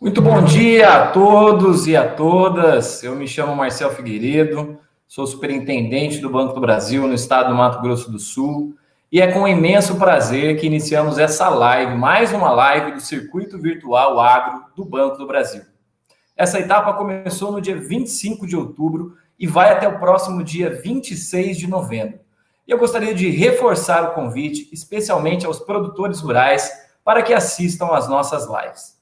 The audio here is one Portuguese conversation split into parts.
Muito bom dia a todos e a todas. Eu me chamo Marcel Figueiredo, sou superintendente do Banco do Brasil no estado do Mato Grosso do Sul e é com imenso prazer que iniciamos essa live, mais uma live do Circuito Virtual Agro do Banco do Brasil. Essa etapa começou no dia 25 de outubro e vai até o próximo dia 26 de novembro. E eu gostaria de reforçar o convite, especialmente aos produtores rurais, para que assistam às nossas lives.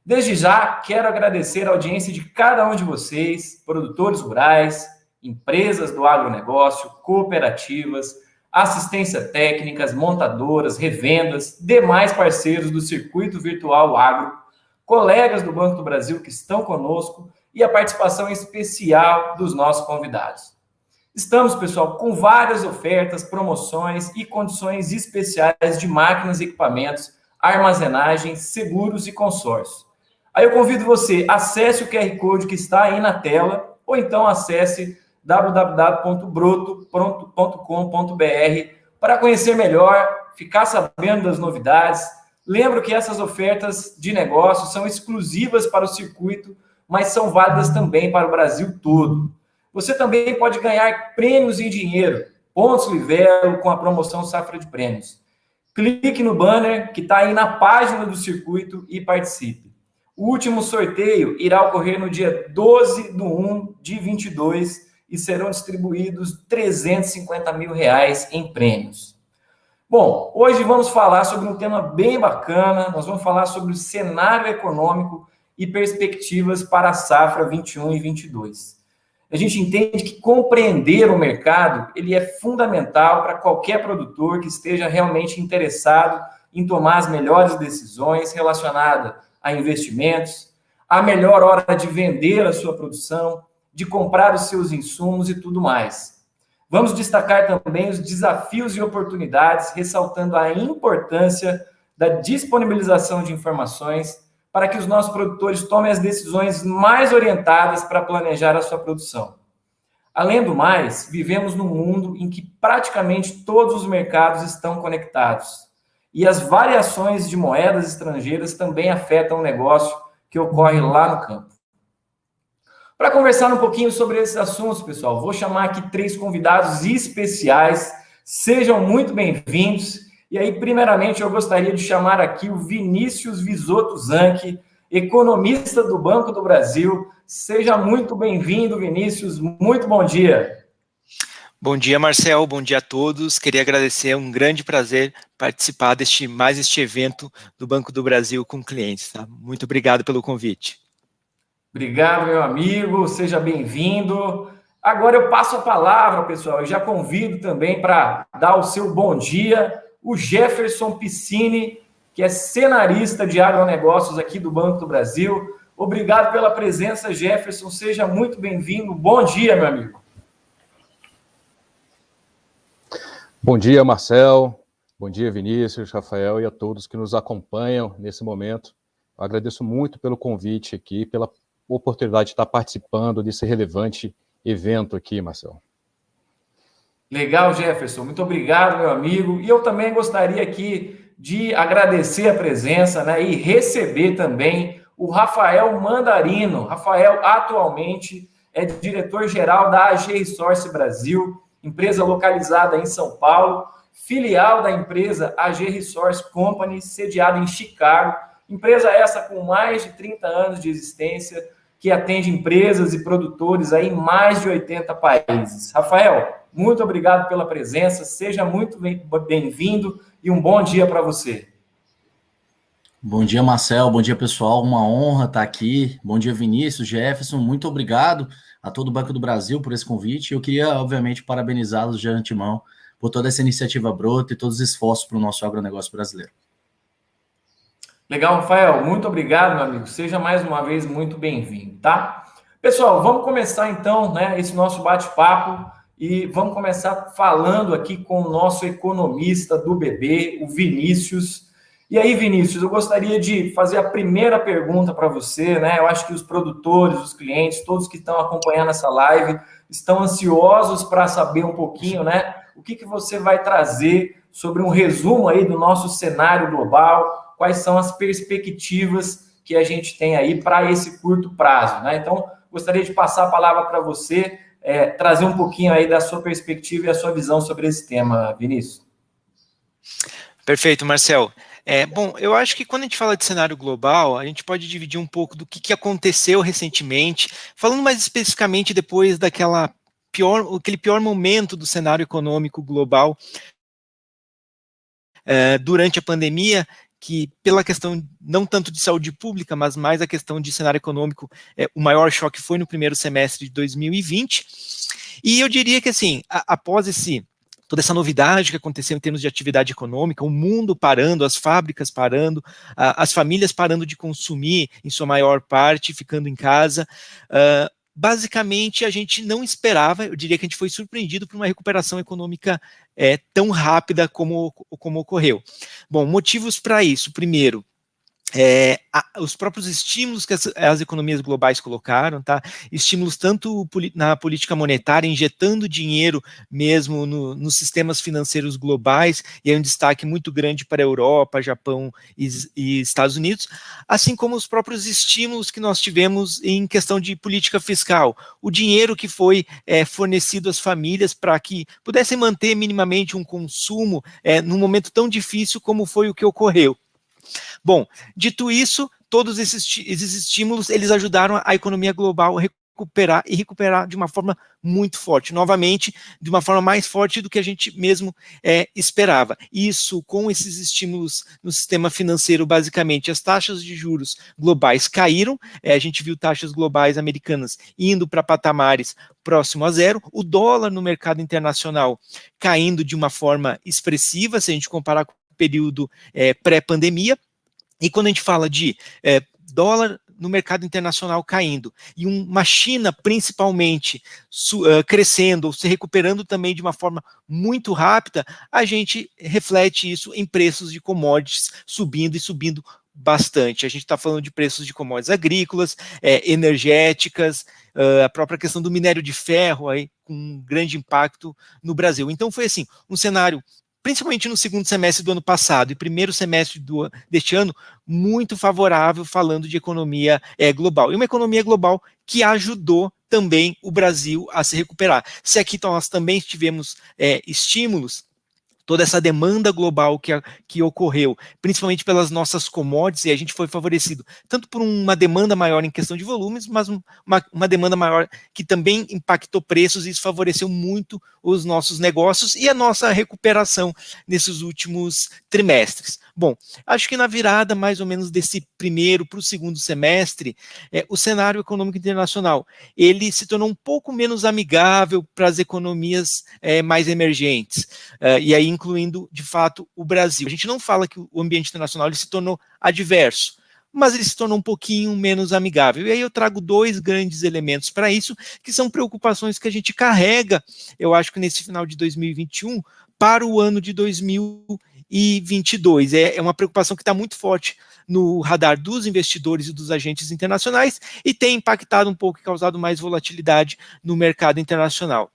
Desde já, quero agradecer a audiência de cada um de vocês, produtores rurais, empresas do agronegócio, cooperativas, assistência técnicas, montadoras, revendas, demais parceiros do Circuito Virtual Agro, colegas do Banco do Brasil que estão conosco e a participação especial dos nossos convidados. Estamos, pessoal, com várias ofertas, promoções e condições especiais de máquinas e equipamentos, armazenagem, seguros e consórcio. Aí eu convido você, acesse o QR Code que está aí na tela, ou então acesse www.broto.com.br para conhecer melhor, ficar sabendo das novidades. Lembro que essas ofertas de negócio são exclusivas para o circuito, mas são válidas também para o Brasil todo. Você também pode ganhar prêmios em dinheiro, pontos Livelo com a promoção Safra de Prêmios. Clique no banner que está aí na página do circuito e participe. O último sorteio irá ocorrer no dia 12/1 de 22 e serão distribuídos R$350 mil em prêmios. Bom, hoje vamos falar sobre um tema bem bacana, nós vamos falar sobre o cenário econômico e perspectivas para a safra 21 e 22. A gente entende que compreender o mercado ele é fundamental para qualquer produtor que esteja realmente interessado em tomar as melhores decisões relacionadas a investimentos, a melhor hora de vender a sua produção, de comprar os seus insumos e tudo mais. Vamos destacar também os desafios e oportunidades, ressaltando a importância da disponibilização de informações para que os nossos produtores tomem as decisões mais orientadas para planejar a sua produção. Além do mais, vivemos num mundo em que praticamente todos os mercados estão conectados. E as variações de moedas estrangeiras também afetam o negócio que ocorre lá no campo. Para conversar um pouquinho sobre esses assuntos, pessoal, vou chamar aqui 3 convidados especiais. Sejam muito bem-vindos. E aí, primeiramente, eu gostaria de chamar aqui o Vinícius Visotto Zanchi, economista do Banco do Brasil. Seja muito bem-vindo, Vinícius. Muito bom dia. Bom dia, Marcel. Bom dia a todos. Queria agradecer, é um grande prazer participar deste evento do Banco do Brasil com clientes. Tá? Muito obrigado pelo convite. Obrigado, meu amigo. Seja bem-vindo. Agora eu passo a palavra, pessoal. Eu já convido também para dar o seu bom dia o Jefferson Piscini, que é cenarista de agronegócios aqui do Banco do Brasil. Obrigado pela presença, Jefferson. Seja muito bem-vindo. Bom dia, meu amigo. Bom dia, Marcel. Bom dia, Vinícius, Rafael e a todos que nos acompanham nesse momento. Eu agradeço muito pelo convite aqui, pela oportunidade de estar participando desse relevante evento aqui, Marcel. Legal, Jefferson. Muito obrigado, meu amigo. E eu também gostaria aqui de agradecer a presença, né, e receber também o Rafael Mandarino. Rafael, atualmente, é diretor-geral da AG Resource Brasil, empresa localizada em São Paulo, filial da empresa AG Resource Company, sediada em Chicago, empresa essa com mais de 30 anos de existência, que atende empresas e produtores aí em mais de 80 países. Rafael, muito obrigado pela presença, seja muito bem-vindo e um bom dia para você. Bom dia, Marcel, bom dia, pessoal, uma honra estar aqui. Bom dia, Vinícius, Jefferson, muito obrigado a todo o Banco do Brasil por esse convite. Eu queria, obviamente, parabenizá-los de antemão por toda essa iniciativa Broto e todos os esforços para o nosso agronegócio brasileiro. Legal, Rafael, muito obrigado, meu amigo. Seja mais uma vez muito bem-vindo, tá? Pessoal, vamos começar então, né, esse nosso bate-papo e vamos começar falando aqui com o nosso economista do BB, o Vinícius. E aí, Vinícius, eu gostaria de fazer a primeira pergunta para você, né? Eu acho que os produtores, os clientes, todos que estão acompanhando essa live, estão ansiosos para saber um pouquinho, né? O que você vai trazer sobre um resumo aí do nosso cenário global, quais são as perspectivas que a gente tem aí para esse curto prazo, né? Então, gostaria de passar a palavra para você, trazer um pouquinho aí da sua perspectiva e a sua visão sobre esse tema, Vinícius. Perfeito, Marcel. Bom, eu acho que quando a gente fala de cenário global, a gente pode dividir um pouco do que aconteceu recentemente, falando mais especificamente depois aquele pior momento do cenário econômico global durante a pandemia, que pela questão não tanto de saúde pública, mas mais a questão de cenário econômico, o maior choque foi no primeiro semestre de 2020, e eu diria que assim, após toda essa novidade que aconteceu em termos de atividade econômica, o mundo parando, as fábricas parando, as famílias parando de consumir, em sua maior parte, ficando em casa, basicamente a gente não esperava, eu diria que a gente foi surpreendido por uma recuperação econômica tão rápida como ocorreu. Bom, motivos para isso. Primeiro, os próprios estímulos que as economias globais colocaram, tá? Estímulos tanto na política monetária, injetando dinheiro mesmo nos sistemas financeiros globais, e é um destaque muito grande para a Europa, Japão e Estados Unidos, assim como os próprios estímulos que nós tivemos em questão de política fiscal, o dinheiro que foi fornecido às famílias para que pudessem manter minimamente um consumo num momento tão difícil como foi o que ocorreu. Bom, dito isso, todos esses estímulos, eles ajudaram a economia global a recuperar de uma forma muito forte, novamente, de uma forma mais forte do que a gente mesmo esperava. Isso, com esses estímulos no sistema financeiro, basicamente, as taxas de juros globais caíram, a gente viu taxas globais americanas indo para patamares próximo a zero, o dólar no mercado internacional caindo de uma forma expressiva, se a gente comparar com o período pré-pandemia. E quando a gente fala de dólar no mercado internacional caindo e uma China principalmente crescendo ou se recuperando também de uma forma muito rápida, a gente reflete isso em preços de commodities subindo e subindo bastante. A gente está falando de preços de commodities agrícolas, energéticas, a própria questão do minério de ferro aí, com um grande impacto no Brasil. Então foi assim, um cenário principalmente no segundo semestre do ano passado e primeiro semestre deste ano, muito favorável falando de economia global. E uma economia global que ajudou também o Brasil a se recuperar. Se aqui nós também tivemos estímulos, toda essa demanda global que ocorreu, principalmente pelas nossas commodities, e a gente foi favorecido tanto por uma demanda maior em questão de volumes, mas uma demanda maior que também impactou preços, e isso favoreceu muito os nossos negócios e a nossa recuperação nesses últimos trimestres. Bom, acho que na virada mais ou menos desse primeiro para o segundo semestre, o cenário econômico internacional, ele se tornou um pouco menos amigável para as economias mais emergentes, e aí incluindo, de fato, o Brasil. A gente não fala que o ambiente internacional ele se tornou adverso, mas ele se tornou um pouquinho menos amigável. E aí eu trago dois grandes elementos para isso, que são preocupações que a gente carrega, eu acho que nesse final de 2021, para o ano de 2022. É uma preocupação que está muito forte no radar dos investidores e dos agentes internacionais e tem impactado um pouco e causado mais volatilidade no mercado internacional.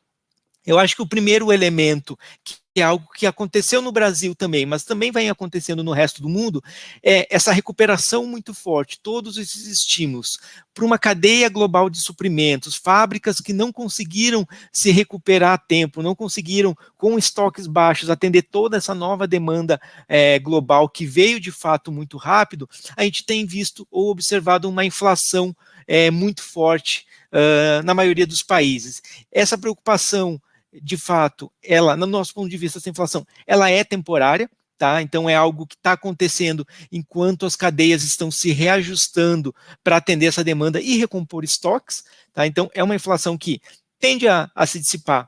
Eu acho que o primeiro elemento, que é algo que aconteceu no Brasil também, mas também vem acontecendo no resto do mundo, é essa recuperação muito forte, todos esses estímulos para uma cadeia global de suprimentos, fábricas que não conseguiram se recuperar a tempo, não conseguiram, com estoques baixos, atender toda essa nova demanda global que veio de fato muito rápido, a gente tem visto ou observado uma inflação muito forte na maioria dos países. Essa preocupação, de fato, ela, no nosso ponto de vista, essa inflação, ela é temporária, tá? Então é algo que está acontecendo enquanto as cadeias estão se reajustando para atender essa demanda e recompor estoques, tá? Então é uma inflação que tende a se dissipar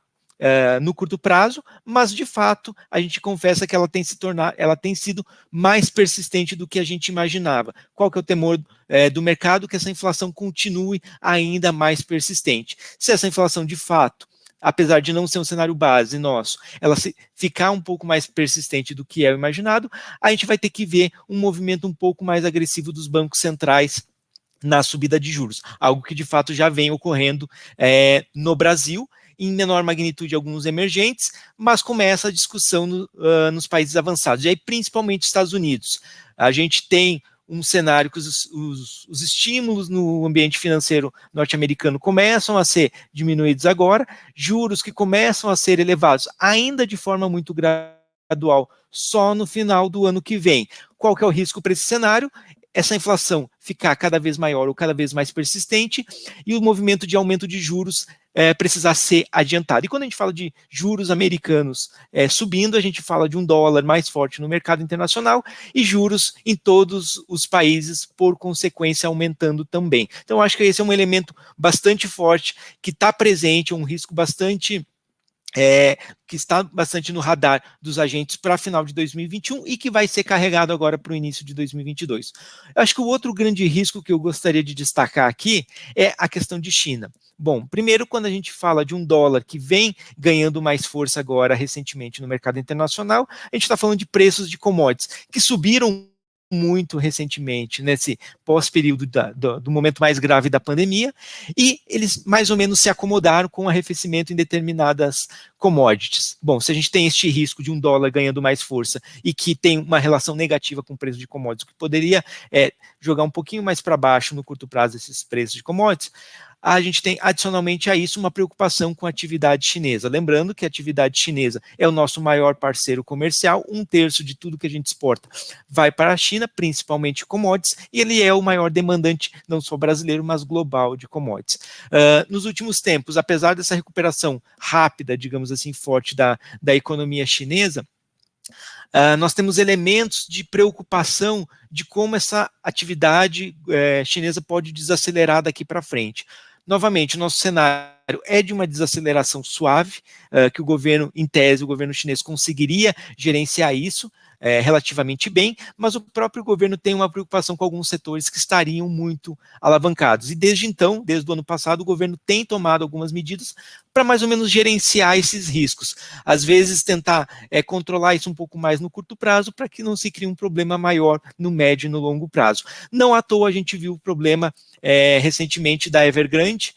no curto prazo, mas de fato a gente confessa que ela tem sido mais persistente do que a gente imaginava. Qual que é o temor do mercado? Que essa inflação continue ainda mais persistente. Se essa inflação de fato, apesar de não ser um cenário base nosso, ela ficar um pouco mais persistente do que é o imaginado, a gente vai ter que ver um movimento um pouco mais agressivo dos bancos centrais na subida de juros, algo que de fato já vem ocorrendo no Brasil, em menor magnitude alguns emergentes, mas começa a discussão nos países avançados, e aí principalmente Estados Unidos. A gente tem um cenário que os estímulos no ambiente financeiro norte-americano começam a ser diminuídos agora, juros que começam a ser elevados, ainda de forma muito gradual, só no final do ano que vem. Qual que é o risco para esse cenário? Essa inflação ficar cada vez maior ou cada vez mais persistente e o movimento de aumento de juros precisar ser adiantado. E quando a gente fala de juros americanos subindo, a gente fala de um dólar mais forte no mercado internacional e juros em todos os países, por consequência, aumentando também. Então, acho que esse é um elemento bastante forte que está presente, um risco bastante... que está bastante no radar dos agentes para final de 2021 e que vai ser carregado agora para o início de 2022. Eu acho que o outro grande risco que eu gostaria de destacar aqui é a questão de China. Bom, primeiro, quando a gente fala de um dólar que vem ganhando mais força agora recentemente no mercado internacional, a gente está falando de preços de commodities que subiram muito recentemente, nesse pós-período do momento mais grave da pandemia, e eles mais ou menos se acomodaram com o arrefecimento em determinadas commodities. Bom, se a gente tem este risco de um dólar ganhando mais força e que tem uma relação negativa com o preço de commodities, que poderia jogar um pouquinho mais para baixo no curto prazo esses preços de commodities, a gente tem adicionalmente a isso uma preocupação com a atividade chinesa. Lembrando que a atividade chinesa é o nosso maior parceiro comercial, 1/3 de tudo que a gente exporta vai para a China, principalmente commodities, e ele é o maior demandante, não só brasileiro, mas global de commodities. Nos últimos tempos, apesar dessa recuperação rápida, digamos assim, forte da economia chinesa, nós temos elementos de preocupação de como essa atividade chinesa pode desacelerar daqui para frente. Novamente, o nosso cenário é de uma desaceleração suave, que o governo, em tese, o governo chinês conseguiria gerenciar isso relativamente bem, mas o próprio governo tem uma preocupação com alguns setores que estariam muito alavancados. E desde então, desde o ano passado, o governo tem tomado algumas medidas para mais ou menos gerenciar esses riscos. Às vezes tentar controlar isso um pouco mais no curto prazo para que não se crie um problema maior no médio e no longo prazo. Não à toa a gente viu o problema recentemente da Evergrande,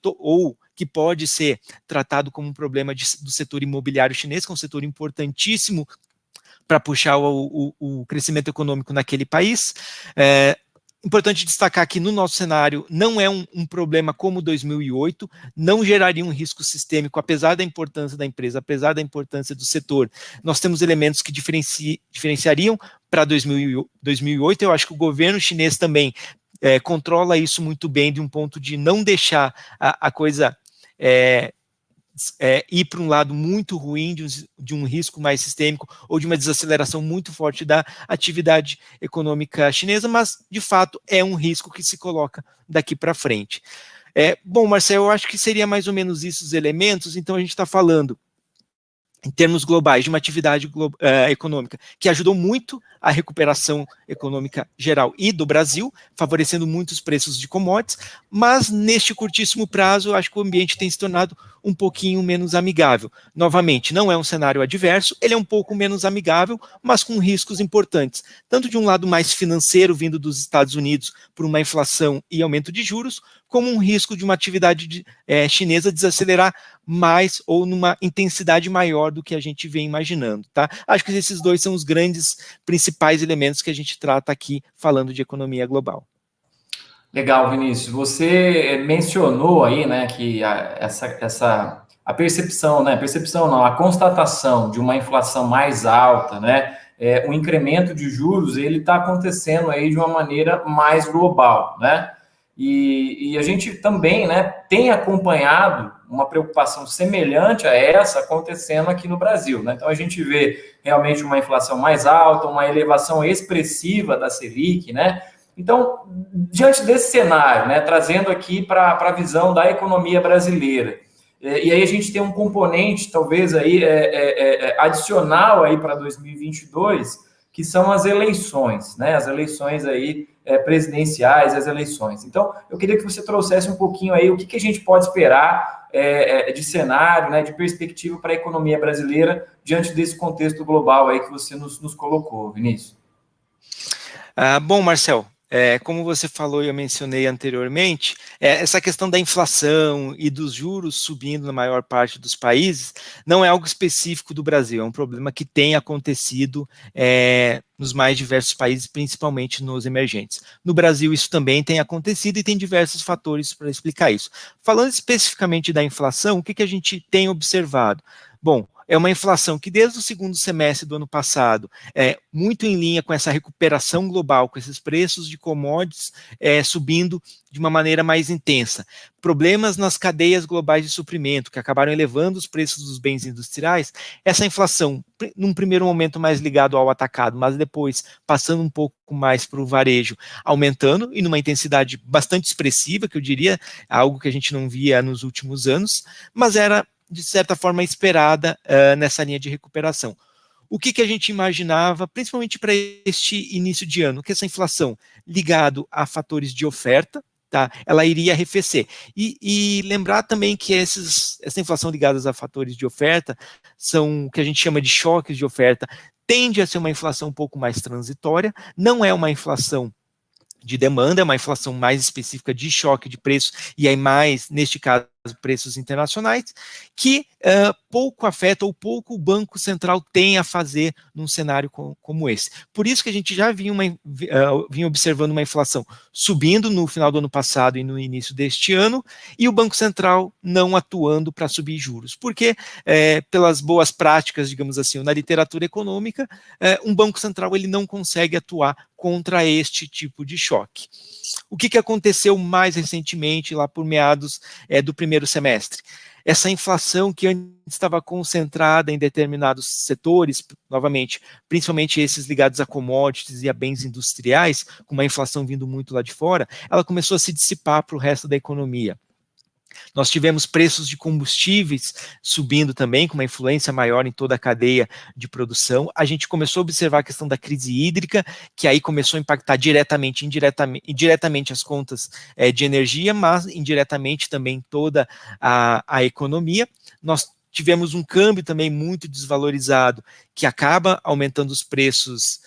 ou que pode ser tratado como um problema do setor imobiliário chinês, que é um setor importantíssimo para puxar o crescimento econômico naquele país. Importante destacar que no nosso cenário não é um problema como 2008, não geraria um risco sistêmico, apesar da importância da empresa, apesar da importância do setor. Nós temos elementos que diferenciariam para 2008, eu acho que o governo chinês também controla isso muito bem, de um ponto de não deixar a coisa ir para um lado muito ruim, de um risco mais sistêmico ou de uma desaceleração muito forte da atividade econômica chinesa, mas, de fato, é um risco que se coloca daqui para frente. Bom, Marcelo, eu acho que seria mais ou menos isso os elementos, então a gente está falando, em termos globais, de uma atividade econômica que ajudou muito a recuperação econômica geral e do Brasil, favorecendo muito os preços de commodities, mas neste curtíssimo prazo, eu acho que o ambiente tem se tornado um pouquinho menos amigável. Novamente, não é um cenário adverso, ele é um pouco menos amigável, mas com riscos importantes, tanto de um lado mais financeiro, vindo dos Estados Unidos por uma inflação e aumento de juros, como um risco de uma atividade chinesa desacelerar mais ou numa intensidade maior do que a gente vem imaginando, tá? Acho que esses dois são os grandes principais elementos que a gente trata aqui falando de economia global. Legal, Vinícius. Você mencionou aí, né, que a percepção, né, percepção não, a constatação de uma inflação mais alta, né, o incremento de juros, ele está acontecendo aí de uma maneira mais global, né? E a gente também, né, tem acompanhado uma preocupação semelhante a essa acontecendo aqui no Brasil, né? Então a gente vê realmente uma inflação mais alta, uma elevação expressiva da Selic, né? Então, diante desse cenário, né, trazendo aqui para a visão da economia brasileira, e aí a gente tem um componente, talvez, aí, adicional aí para 2022, que são as eleições, né, as eleições aí presidenciais, as eleições. Então, eu queria que você trouxesse um pouquinho aí o que a gente pode esperar de cenário, né, de perspectiva para a economia brasileira diante desse contexto global aí que você nos colocou, Vinícius. Bom, Marcel, Como você falou e eu mencionei anteriormente, essa questão da inflação e dos juros subindo na maior parte dos países não é algo específico do Brasil, é um problema que tem acontecido nos mais diversos países, principalmente nos emergentes. No Brasil, isso também tem acontecido e tem diversos fatores para explicar isso. Falando especificamente da inflação, o que a gente tem observado? Bom, é uma inflação que desde o segundo semestre do ano passado muito em linha com essa recuperação global, com esses preços de commodities subindo de uma maneira mais intensa. Problemas nas cadeias globais de suprimento, que acabaram elevando os preços dos bens industriais. Essa inflação, num primeiro momento mais ligado ao atacado, mas depois passando um pouco mais para o varejo, aumentando e numa intensidade bastante expressiva, que eu diria, algo que a gente não via nos últimos anos, mas era de certa forma esperada nessa linha de recuperação. O que a gente imaginava, principalmente para este início de ano, que essa inflação ligado a fatores de oferta, tá, ela iria arrefecer. E lembrar também que essa inflação ligada a fatores de oferta são o que a gente chama de choques de oferta, tende a ser uma inflação um pouco mais transitória, não é uma inflação de demanda, é uma inflação mais específica de choque de preço, e aí mais, neste caso, preços internacionais, que pouco afeta ou pouco o Banco Central tem a fazer num cenário como esse. Por isso que a gente já vinha observando uma inflação subindo no final do ano passado e no início deste ano, e o Banco Central não atuando para subir juros, porque pelas boas práticas, digamos assim, na literatura econômica, um Banco Central ele não consegue atuar contra este tipo de choque. O que aconteceu mais recentemente, lá por meados do primeiro semestre? Essa inflação que antes estava concentrada em determinados setores, novamente, principalmente esses ligados a commodities e a bens industriais, com uma inflação vindo muito lá de fora, ela começou a se dissipar para o resto da economia. Nós tivemos preços de combustíveis subindo também, com uma influência maior em toda a cadeia de produção. A gente começou a observar a questão da crise hídrica, que aí começou a impactar diretamente e indiretamente as contas de energia, mas indiretamente também toda a economia. Nós tivemos um câmbio também muito desvalorizado, que acaba aumentando os preços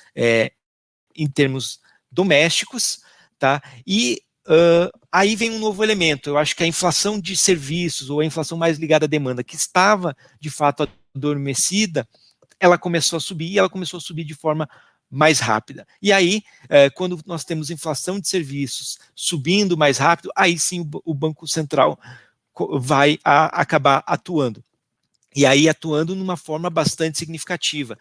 em termos domésticos, tá? E aí vem um novo elemento. Eu acho que a inflação de serviços, ou a inflação mais ligada à demanda, que estava de fato adormecida, ela começou a subir, e ela começou a subir de forma mais rápida. E aí, quando nós temos inflação de serviços subindo mais rápido, aí sim o Banco Central vai acabar atuando. E aí atuando numa forma bastante significativa.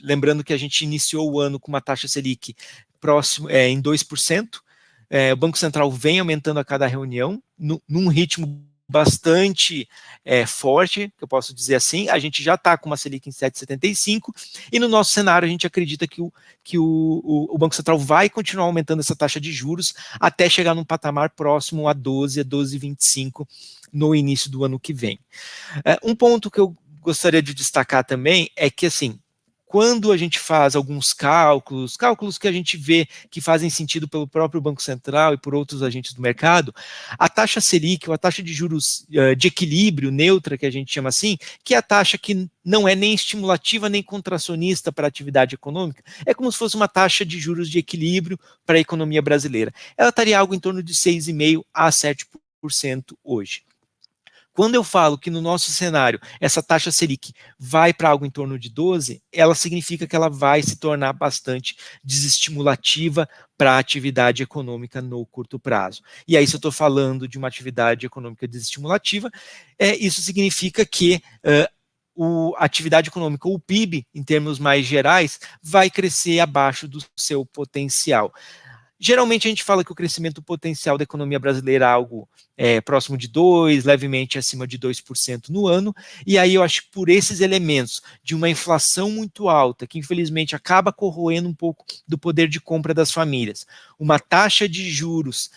Lembrando que a gente iniciou o ano com uma taxa Selic próximo em 2%, o Banco Central vem aumentando a cada reunião, num ritmo bastante forte, que eu posso dizer assim. A gente já está com uma Selic em 7,75, e no nosso cenário a gente acredita que o Banco Central vai continuar aumentando essa taxa de juros até chegar num patamar próximo a 12, a 12,25 no início do ano que vem. Um ponto que eu gostaria de destacar também é que, assim, quando a gente faz alguns cálculos que a gente vê que fazem sentido pelo próprio Banco Central e por outros agentes do mercado, a taxa Selic, ou a taxa de juros de equilíbrio, neutra, que a gente chama assim, que é a taxa que não é nem estimulativa nem contracionista para a atividade econômica, é como se fosse uma taxa de juros de equilíbrio para a economia brasileira. Ela estaria algo em torno de 6,5% a 7% hoje. Quando eu falo que no nosso cenário essa taxa Selic vai para algo em torno de 12, ela significa que ela vai se tornar bastante desestimulativa para a atividade econômica no curto prazo. E aí, se eu estou falando de uma atividade econômica desestimulativa, isso significa que a atividade econômica, o PIB, em termos mais gerais, vai crescer abaixo do seu potencial. Geralmente a gente fala que o crescimento potencial da economia brasileira é algo próximo de 2%, levemente acima de 2% no ano, e aí eu acho que por esses elementos de uma inflação muito alta, que infelizmente acaba corroendo um pouco do poder de compra das famílias, uma taxa de juros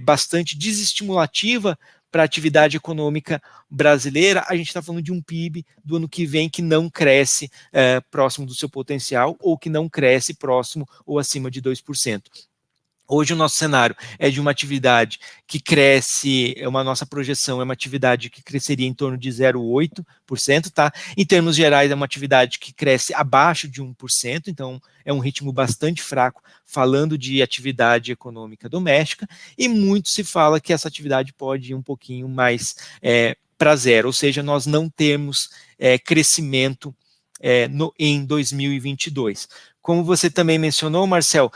bastante desestimulativa para a atividade econômica brasileira, a gente está falando de um PIB do ano que vem que não cresce próximo do seu potencial, ou que não cresce próximo ou acima de 2%. Hoje o nosso cenário é de uma atividade que cresce, nossa projeção é uma atividade que cresceria em torno de 0,8%, tá? Em termos gerais, é uma atividade que cresce abaixo de 1%, então é um ritmo bastante fraco, falando de atividade econômica doméstica, e muito se fala que essa atividade pode ir um pouquinho mais para zero, ou seja, nós não temos crescimento em 2022. Como você também mencionou, Marcel,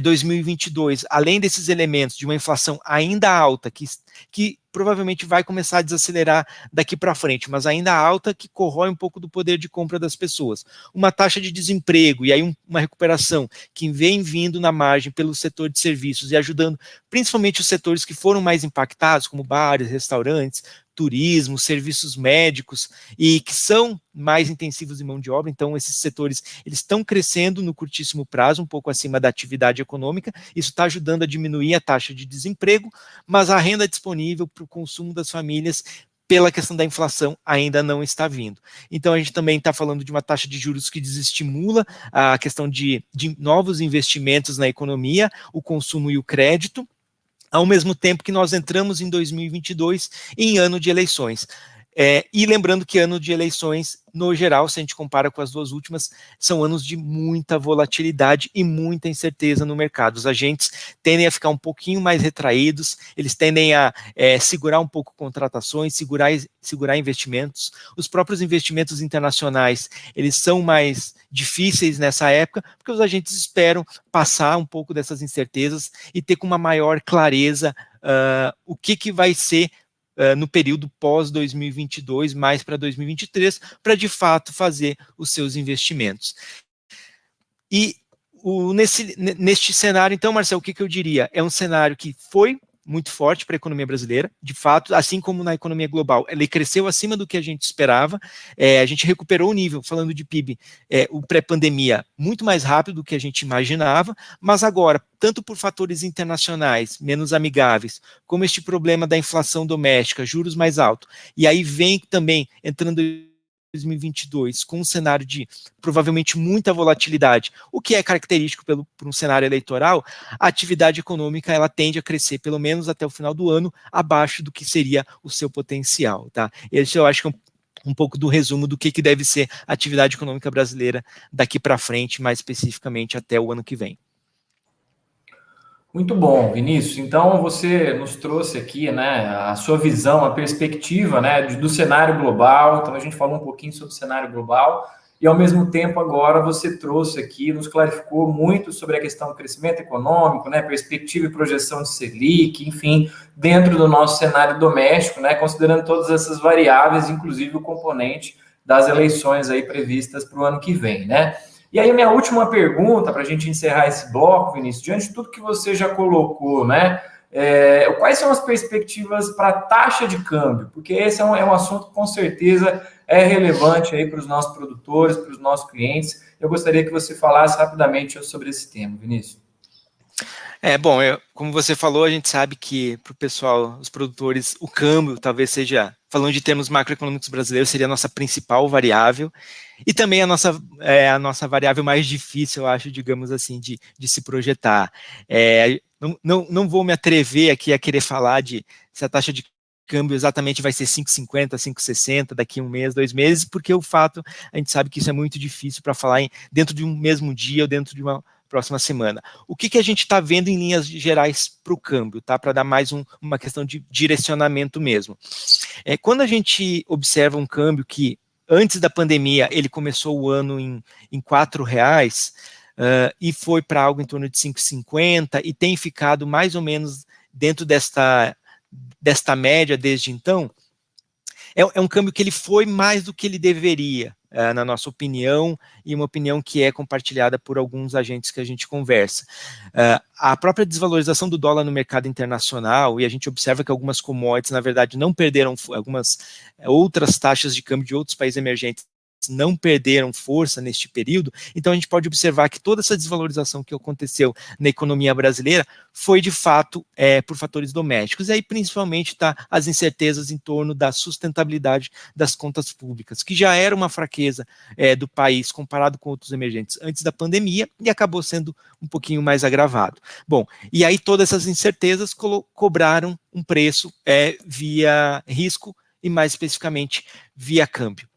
2022, além desses elementos de uma inflação ainda alta, que provavelmente vai começar a desacelerar daqui para frente, mas ainda alta, que corrói um pouco do poder de compra das pessoas. Uma taxa de desemprego e aí uma recuperação que vem vindo na margem pelo setor de serviços e ajudando principalmente os setores que foram mais impactados, como bares, restaurantes, turismo, serviços médicos, e que são mais intensivos em mão de obra. Então esses setores eles estão crescendo no curtíssimo prazo, um pouco acima da atividade econômica. Isso está ajudando a diminuir a taxa de desemprego, mas a renda disponível para o consumo das famílias, pela questão da inflação, ainda não está vindo. Então a gente também está falando de uma taxa de juros que desestimula a questão de novos investimentos na economia, o consumo e o crédito, ao mesmo tempo que nós entramos em 2022 em ano de eleições. E lembrando que ano de eleições, no geral, se a gente compara com as duas últimas, são anos de muita volatilidade e muita incerteza no mercado. Os agentes tendem a ficar um pouquinho mais retraídos, eles tendem a segurar um pouco contratações, segurar investimentos. Os próprios investimentos internacionais, eles são mais difíceis nessa época, porque os agentes esperam passar um pouco dessas incertezas e ter com uma maior clareza o que vai ser no período pós-2022, mais para 2023, para de fato fazer os seus investimentos. E neste cenário, então, Marcelo, o que eu diria? É um cenário que foi muito forte para a economia brasileira, de fato, assim como na economia global, ele cresceu acima do que a gente esperava, a gente recuperou o nível, falando de PIB, o pré-pandemia, muito mais rápido do que a gente imaginava, mas agora, tanto por fatores internacionais menos amigáveis, como este problema da inflação doméstica, juros mais altos, e aí vem também entrando 2022 com um cenário de provavelmente muita volatilidade, o que é característico por um cenário eleitoral, a atividade econômica ela tende a crescer pelo menos até o final do ano abaixo do que seria o seu potencial, tá? Esse eu acho que é um pouco do resumo do que deve ser a atividade econômica brasileira daqui para frente, mais especificamente até o ano que vem. Muito bom, Vinícius. Então, você nos trouxe aqui, né, a sua visão, a perspectiva, né, do cenário global. Então, a gente falou um pouquinho sobre o cenário global e, ao mesmo tempo, agora você trouxe aqui, nos clarificou muito sobre a questão do crescimento econômico, né, perspectiva e projeção de Selic, enfim, dentro do nosso cenário doméstico, né, considerando todas essas variáveis, inclusive o componente das eleições aí previstas para o ano que vem, né? E aí, minha última pergunta, para a gente encerrar esse bloco, Vinícius, diante de tudo que você já colocou, né? Quais são as perspectivas para a taxa de câmbio? Porque esse é um assunto que, com certeza, é relevante aí para os nossos produtores, para os nossos clientes. Eu gostaria que você falasse rapidamente sobre esse tema, Vinícius. Bom, como você falou, a gente sabe que para o pessoal, os produtores, o câmbio talvez seja, falando de termos macroeconômicos brasileiros, seria a nossa principal variável e também a nossa variável mais difícil, eu acho, digamos assim, de se projetar. Não vou me atrever aqui a querer falar de se a taxa de câmbio exatamente vai ser 5,50, 5,60 daqui a um mês, 2 meses, porque o fato, a gente sabe que isso é muito difícil para falar dentro de um mesmo dia ou dentro de uma próxima semana. O que a gente está vendo em linhas gerais para o câmbio, tá? Para dar mais uma questão de direcionamento mesmo. Quando a gente observa um câmbio que, antes da pandemia, ele começou o ano em R$4, e foi para algo em torno de 5,50 e tem ficado mais ou menos dentro desta média desde então, é um câmbio que ele foi mais do que ele deveria, na nossa opinião, e uma opinião que é compartilhada por alguns agentes que a gente conversa. A própria desvalorização do dólar no mercado internacional, e a gente observa que algumas commodities, na verdade, não perderam, algumas outras taxas de câmbio de outros países emergentes emergentes não perderam força neste período, então a gente pode observar que toda essa desvalorização que aconteceu na economia brasileira foi, de fato, por fatores domésticos, e aí principalmente as incertezas em torno da sustentabilidade das contas públicas, que já era uma fraqueza do país comparado com outros emergentes antes da pandemia, e acabou sendo um pouquinho mais agravado. Bom, e aí todas essas incertezas cobraram um preço via risco e, mais especificamente, via câmbio.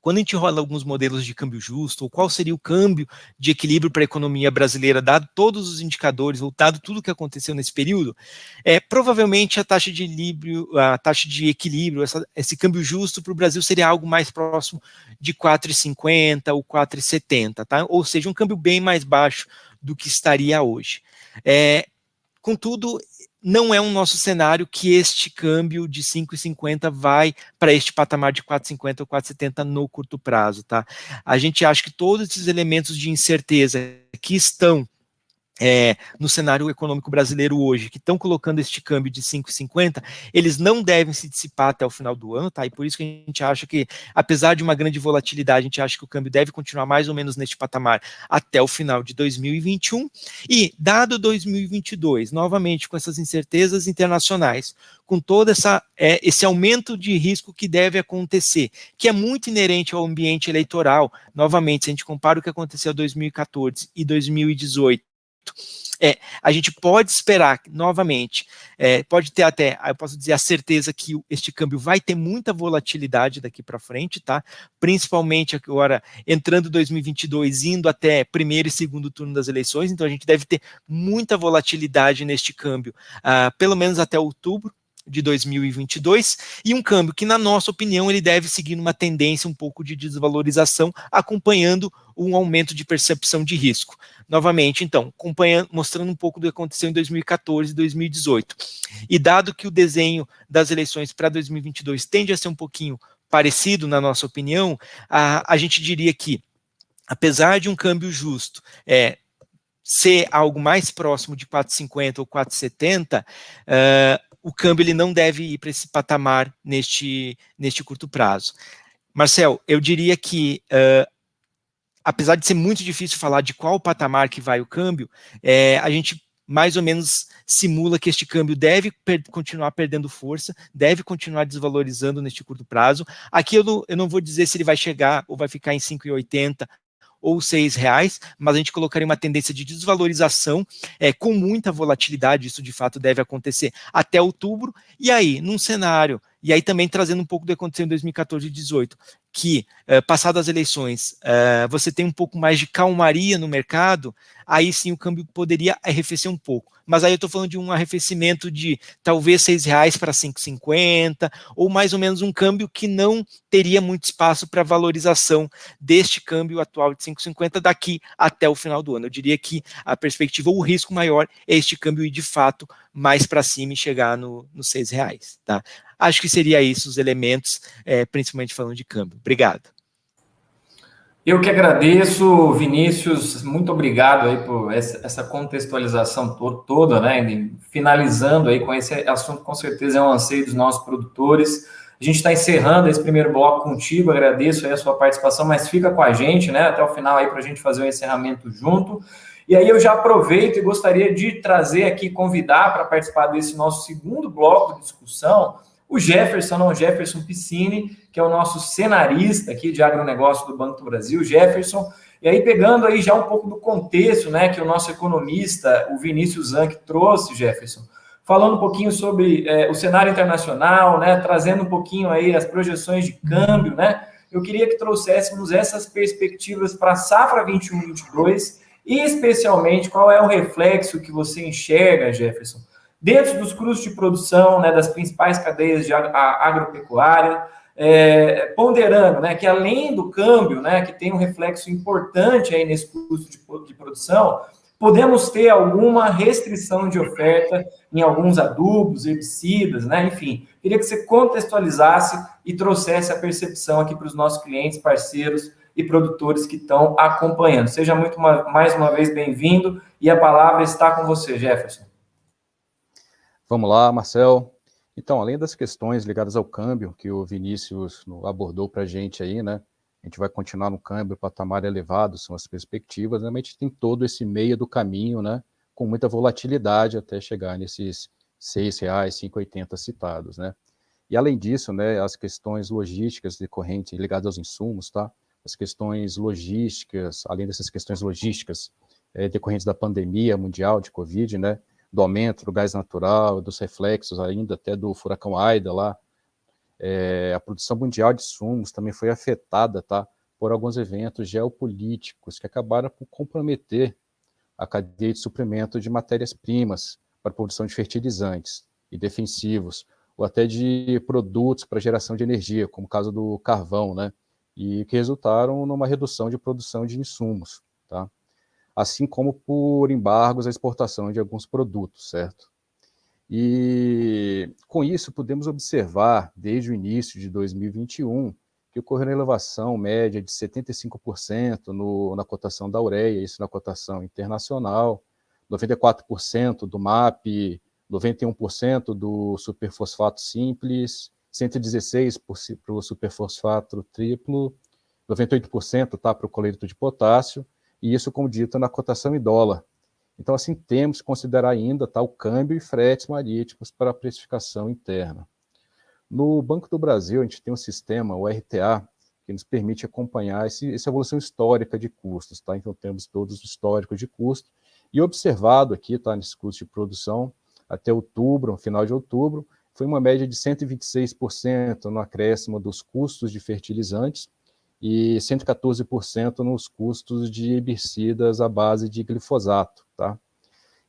Quando a gente rola alguns modelos de câmbio justo, ou qual seria o câmbio de equilíbrio para a economia brasileira, dado todos os indicadores, ou dado tudo o que aconteceu nesse período, provavelmente a taxa de equilíbrio, esse câmbio justo para o Brasil seria algo mais próximo de 4,50 ou 4,70, tá? Ou seja, um câmbio bem mais baixo do que estaria hoje. Contudo, não é um nosso cenário que este câmbio de 5,50 vai para este patamar de 4,50 ou 4,70 no curto prazo, tá? A gente acha que todos esses elementos de incerteza que estão no cenário econômico brasileiro hoje, que estão colocando este câmbio de 5,50, eles não devem se dissipar até o final do ano, tá? E por isso que a gente acha que, apesar de uma grande volatilidade, a gente acha que o câmbio deve continuar mais ou menos neste patamar até o final de 2021, e dado 2022, novamente com essas incertezas internacionais, com todo esse aumento de risco que deve acontecer, que é muito inerente ao ambiente eleitoral, novamente, se a gente compara o que aconteceu em 2014 e 2018, a gente pode esperar novamente, pode ter até, eu posso dizer, a certeza que este câmbio vai ter muita volatilidade daqui para frente, tá? Principalmente agora entrando 2022, indo até primeiro e segundo turno das eleições, então a gente deve ter muita volatilidade neste câmbio, pelo menos até outubro de 2022, e um câmbio que, na nossa opinião, ele deve seguir uma tendência um pouco de desvalorização, acompanhando um aumento de percepção de risco. Novamente, então, mostrando um pouco do que aconteceu em 2014 e 2018. E dado que o desenho das eleições para 2022 tende a ser um pouquinho parecido, na nossa opinião, a gente diria que, apesar de um câmbio justo ser algo mais próximo de 4,50 ou 4,70, o câmbio ele não deve ir para esse patamar neste curto prazo. Marcel, eu diria que, apesar de ser muito difícil falar de qual patamar que vai o câmbio, a gente mais ou menos simula que este câmbio deve continuar perdendo força, deve continuar desvalorizando neste curto prazo. Aqui eu não vou dizer se ele vai chegar ou vai ficar em 5,80 ou R$6, mas a gente colocaria uma tendência de desvalorização com muita volatilidade, isso de fato deve acontecer até outubro, e aí, num cenário, e aí também trazendo um pouco do que aconteceu em 2014 e 2018, que, passadas as eleições, você tem um pouco mais de calmaria no mercado, aí sim o câmbio poderia arrefecer um pouco. Mas aí eu estou falando de um arrefecimento de talvez R$6 para 5,50, ou mais ou menos um câmbio que não teria muito espaço para valorização deste câmbio atual de 5,50 daqui até o final do ano. Eu diria que a perspectiva, ou o risco maior, é este câmbio ir de fato mais para cima e chegar nos R$6, tá? Acho que seria isso os elementos, principalmente falando de câmbio. Obrigado. Eu que agradeço, Vinícius, muito obrigado aí por essa contextualização toda, né? Finalizando aí com esse assunto, com certeza é um anseio dos nossos produtores. A gente está encerrando esse primeiro bloco contigo, agradeço aí a sua participação, mas fica com a gente, né? Até o final aí para a gente fazer o encerramento junto. E aí eu já aproveito e gostaria de trazer aqui, convidar para participar desse nosso segundo bloco de discussão, o Jefferson Piscini, que é o nosso cenarista aqui de agronegócio do Banco do Brasil, Jefferson. E aí, pegando aí já um pouco do contexto, né, que o nosso economista, o Vinícius Zanck, trouxe, Jefferson, falando um pouquinho sobre o cenário internacional, né, trazendo um pouquinho aí as projeções de câmbio, né, eu queria que trouxéssemos essas perspectivas para a safra 21-22 e, especialmente, qual é o reflexo que você enxerga, Jefferson, dentro dos custos de produção, né, das principais cadeias de agropecuária, ponderando, né, que além do câmbio, né, que tem um reflexo importante aí nesse custo de produção, podemos ter alguma restrição de oferta em alguns adubos, herbicidas, né, enfim. Queria que você contextualizasse e trouxesse a percepção aqui para os nossos clientes, parceiros e produtores que estão acompanhando. Seja mais uma vez bem-vindo e a palavra está com você, Jefferson. Vamos lá, Marcel. Então, além das questões ligadas ao câmbio que o Vinícius abordou para a gente aí, né? a gente vai continuar no câmbio patamar elevado, são as perspectivas, né? Mas a gente tem todo esse meio do caminho, né? Com muita volatilidade até chegar nesses R$ 6,00, 5,80 citados, né? E além disso, né, as questões logísticas decorrentes ligadas aos insumos, tá? As questões logísticas, além dessas questões logísticas decorrentes da pandemia mundial de Covid, né? Do aumento do gás natural, dos reflexos ainda até do furacão Aida lá, a produção mundial de insumos também foi afetada, tá? Por alguns eventos geopolíticos que acabaram por comprometer a cadeia de suprimento de matérias-primas para a produção de fertilizantes e defensivos, ou até de produtos para geração de energia, como o caso do carvão, né? E que resultaram numa redução de produção de insumos, tá? Assim como por embargos à exportação de alguns produtos, certo? E com isso podemos observar, desde o início de 2021, que ocorreu uma elevação média de 75% na cotação da ureia, isso na cotação internacional, 94% do MAP, 91% do superfosfato simples, 116% para o superfosfato triplo, 98% tá, para o cloreto de potássio, e isso, como dito, na cotação em dólar. Então, assim, temos que considerar ainda tá, o câmbio e fretes marítimos para a precificação interna. No Banco do Brasil, a gente tem um sistema, o RTA, que nos permite acompanhar essa evolução histórica de custos. Tá? Então, temos todos os históricos de custo. E observado aqui, tá, nesse custo de produção, até outubro, final de outubro, foi uma média de 126% no acréscimo dos custos de fertilizantes e 114% nos custos de herbicidas à base de glifosato. Tá?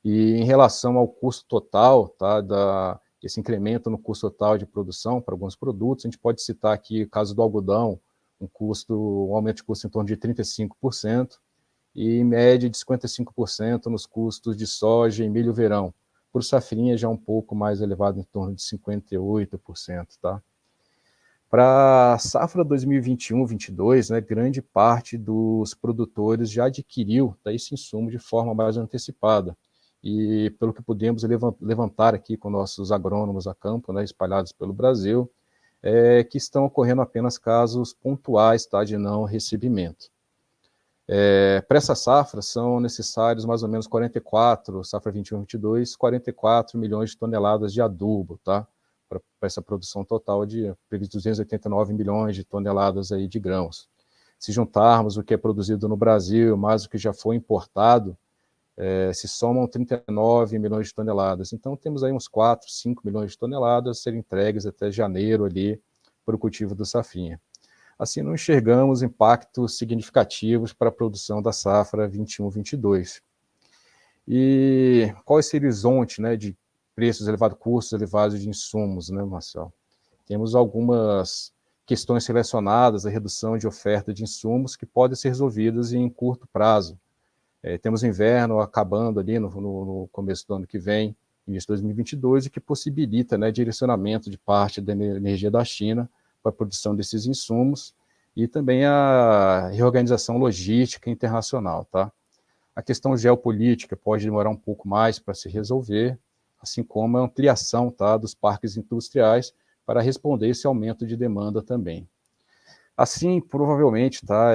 E em relação ao custo total, tá, esse incremento no custo total de produção para alguns produtos, a gente pode citar aqui o caso do algodão, um aumento de custo em torno de 35%, e em média de 55% nos custos de soja e milho verão. Por safrinha já um pouco mais elevado, em torno de 58%. Tá? Para a safra 2021-22, né, grande parte dos produtores já adquiriu esse insumo de forma mais antecipada. E pelo que pudemos levantar aqui com nossos agrônomos a campo, né, espalhados pelo Brasil, que estão ocorrendo apenas casos pontuais, tá, de não recebimento. Para essa safra são necessários mais ou menos safra 21-22, 44 milhões de toneladas de adubo, tá? Para essa produção total de previsto 289 milhões de toneladas aí de grãos. Se juntarmos o que é produzido no Brasil, mais o que já foi importado, se somam 39 milhões de toneladas. Então temos aí uns 4, 5 milhões de toneladas a serem entregues até janeiro ali para o cultivo do safrinha. Assim, não enxergamos impactos significativos para a produção da safra 21-22. E qual é esse horizonte, né, de preços elevados, custos elevados de insumos, né, Marcelo? Temos algumas questões relacionadas à redução de oferta de insumos que podem ser resolvidas em curto prazo. Temos o inverno acabando ali no começo do ano que vem, início de 2022, e que possibilita, né, direcionamento de parte da energia da China para a produção desses insumos, e também a reorganização logística internacional. Tá? A questão geopolítica pode demorar um pouco mais para se resolver, assim como a ampliação, tá, dos parques industriais para responder esse aumento de demanda também. Assim, provavelmente, tá,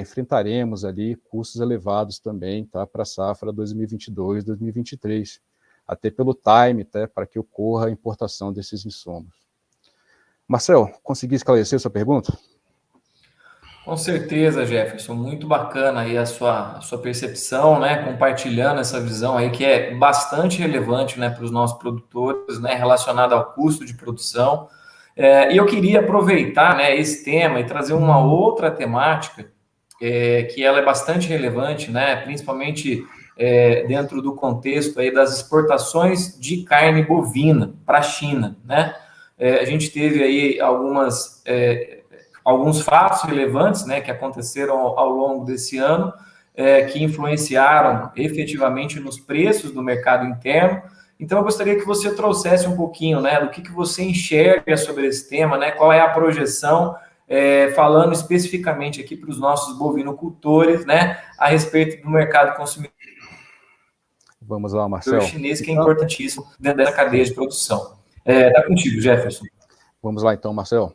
enfrentaremos ali custos elevados também, tá, para a safra 2022-2023, até pelo time, tá, para que ocorra a importação desses insumos. Marcel, consegui esclarecer sua pergunta? Com certeza, Jefferson, muito bacana aí a sua percepção, né, compartilhando essa visão aí que é bastante relevante, né, para os nossos produtores, né, relacionada ao custo de produção. E eu queria aproveitar, né, esse tema e trazer uma outra temática que ela é bastante relevante, né, principalmente dentro do contexto aí das exportações de carne bovina para a China, né? A gente teve aí alguns fatos relevantes, né, que aconteceram ao longo desse ano, que influenciaram efetivamente nos preços do mercado interno. Então, eu gostaria que você trouxesse um pouquinho, né, do que você enxerga sobre esse tema, né, qual é a projeção, falando especificamente aqui para os nossos bovinocultores, né, a respeito do mercado consumidor. Vamos lá, Marcelo. Chinês, que é importantíssimo dentro dessa cadeia de produção. Está contigo, Jefferson. Vamos lá, então, Marcelo.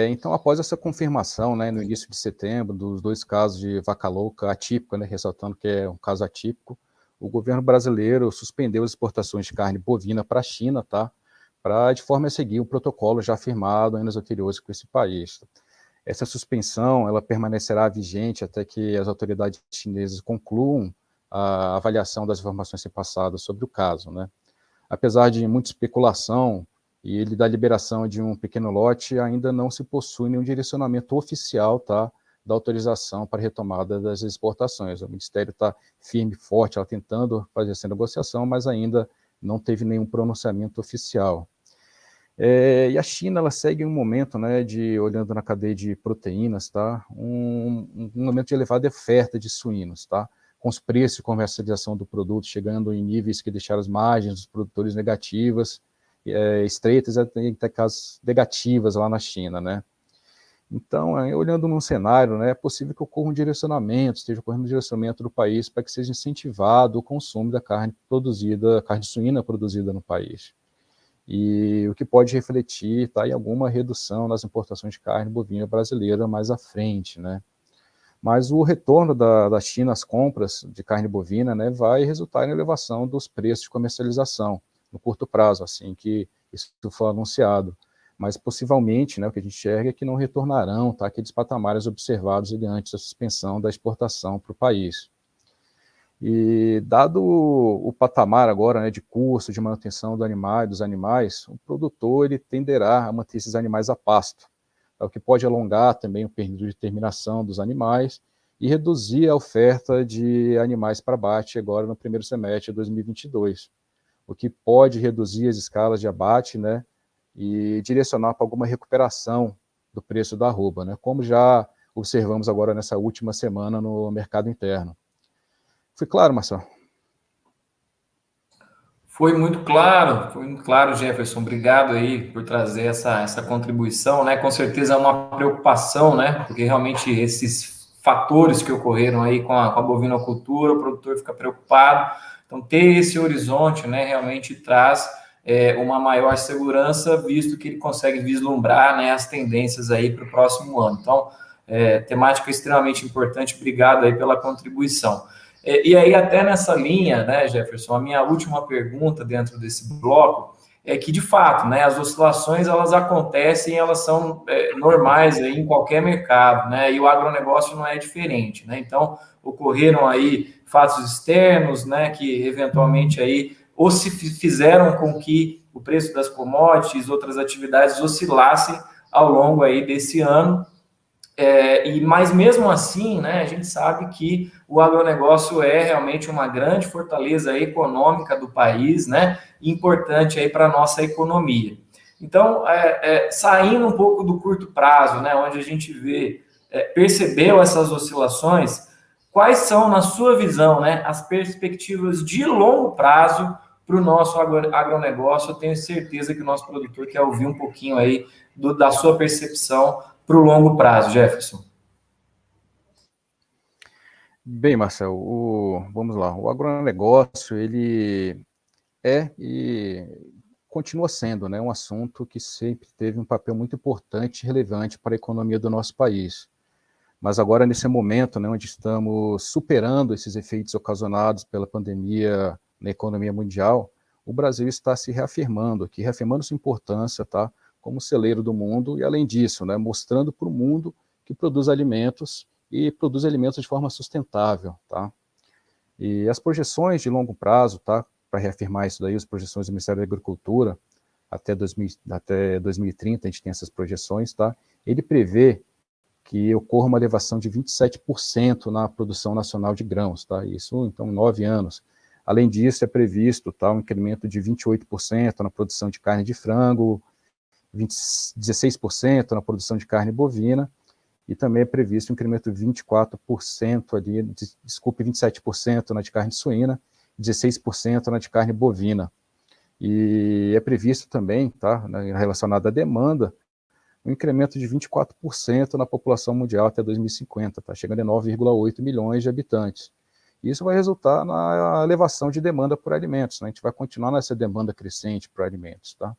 Então, após essa confirmação, né, no início de setembro, dos 2 casos de vaca louca atípica, né, ressaltando que é um caso atípico, o governo brasileiro suspendeu as exportações de carne bovina para a China, tá? De forma a seguir um protocolo já firmado em anos anteriores com esse país. Essa suspensão, ela permanecerá vigente até que as autoridades chinesas concluam a avaliação das informações repassadas sobre o caso, né? Apesar de muita especulação e da liberação de um pequeno lote, ainda não se possui nenhum direcionamento oficial, tá, da autorização para retomada das exportações. O Ministério está firme e forte, ela tentando fazer essa negociação, mas ainda não teve nenhum pronunciamento oficial. E a China, ela segue um momento, né, olhando na cadeia de proteínas, tá, um momento de elevada oferta de suínos, tá, com os preços de comercialização do produto chegando em níveis que deixaram as margens dos produtores negativas, estreitas, até casos negativas lá na China, né. Então, olhando num cenário, né, é possível que ocorra um direcionamento, esteja ocorrendo um direcionamento do país para que seja incentivado o consumo da carne suína produzida no país. E o que pode refletir, tá, em alguma redução nas importações de carne bovina brasileira mais à frente, né. Mas o retorno da China às compras de carne bovina, né, vai resultar em elevação dos preços de comercialização no curto prazo, assim que isso for anunciado. Mas possivelmente, né, o que a gente enxerga é que não retornarão, tá, aqueles patamares observados antes da suspensão da exportação para o país. E dado o patamar agora, né, de custo de manutenção dos animais, o produtor ele tenderá a manter esses animais a pasto, o que pode alongar também o período de terminação dos animais e reduzir a oferta de animais para abate agora no primeiro semestre de 2022, o que pode reduzir as escalas de abate, né, e direcionar para alguma recuperação do preço da arroba, né, como já observamos agora nessa última semana no mercado interno. Foi claro, Marcelo? Foi muito claro, Jefferson. Obrigado aí por trazer essa contribuição, né? Com certeza é uma preocupação, né? Porque realmente esses fatores que ocorreram aí com a bovinocultura, o produtor fica preocupado. Então, ter esse horizonte, né, realmente traz uma maior segurança, visto que ele consegue vislumbrar, né, as tendências aí para o próximo ano. Então, temática extremamente importante. Obrigado aí pela contribuição. E aí, até nessa linha, né, Jefferson, a minha última pergunta dentro desse bloco é que, de fato, né, as oscilações, elas acontecem, elas são normais aí em qualquer mercado, né, e o agronegócio não é diferente, né, então, ocorreram aí fatos externos, né, que eventualmente aí, ou se fizeram com que o preço das commodities, outras atividades oscilassem ao longo aí desse ano. Mas mesmo assim, né, a gente sabe que o agronegócio é realmente uma grande fortaleza econômica do país, né, importante aí para a nossa economia. Então, saindo um pouco do curto prazo, né, onde a gente percebeu essas oscilações, quais são, na sua visão, né, as perspectivas de longo prazo para o nosso agronegócio? Eu tenho certeza que o nosso produtor quer ouvir um pouquinho aí da sua percepção para o longo prazo, Jefferson. Bem, Marcelo, vamos lá. O agronegócio, ele e continua sendo, né, um assunto que sempre teve um papel muito importante e relevante para a economia do nosso país. Mas agora, nesse momento, né, onde estamos superando esses efeitos ocasionados pela pandemia na economia mundial, o Brasil está se reafirmando aqui, reafirmando sua importância, tá, como celeiro do mundo, e além disso, né, mostrando para o mundo que produz alimentos e produz alimentos de forma sustentável, tá? E as projeções de longo prazo, tá, para reafirmar isso daí, as projeções do Ministério da Agricultura, até 2030, a gente tem essas projeções, tá? Ele prevê que ocorra uma elevação de 27% na produção nacional de grãos, tá? Isso, então, em 9 anos. Além disso, é previsto, tá, um incremento de 28% na produção de carne de frango, 16% na produção de carne bovina, e também é previsto um incremento de 24% ali, 27% na de carne suína, 16% na de carne bovina. E é previsto também, tá, relacionado à demanda, um incremento de 24% na população mundial até 2050, tá, chegando a 9,8 milhões de habitantes. Isso vai resultar na elevação de demanda por alimentos, né? A gente vai continuar nessa demanda crescente por alimentos, tá?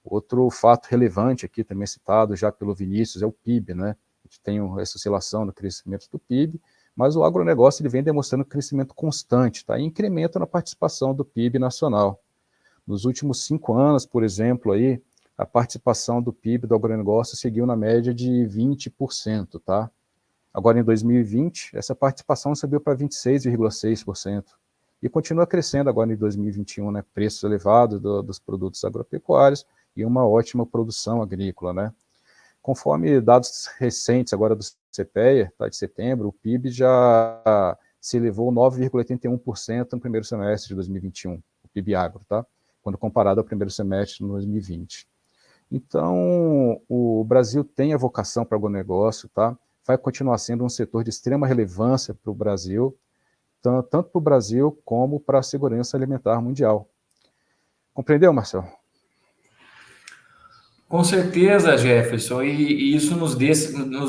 Outro fato relevante aqui, também citado já pelo Vinícius, é o PIB, né? A gente tem essa oscilação no crescimento do PIB, mas o agronegócio ele vem demonstrando crescimento constante, tá? E incremento na participação do PIB nacional. Nos últimos 5 anos, por exemplo, aí, a participação do PIB do agronegócio seguiu na média de 20%, tá? Agora, em 2020, essa participação subiu para 26,6%. E continua crescendo agora em 2021, né? Preços elevados dos produtos agropecuários e uma ótima produção agrícola, né? Conforme dados recentes agora do CPEA, tá, de setembro, o PIB já se elevou 9,81% no primeiro semestre de 2021, o PIB agro, tá? Quando comparado ao primeiro semestre de 2020. Então, o Brasil tem a vocação para o agronegócio, tá? Vai continuar sendo um setor de extrema relevância para o Brasil, tanto para o Brasil como para a segurança alimentar mundial. Compreendeu, Marcelo? Com certeza, Jefferson, e isso nos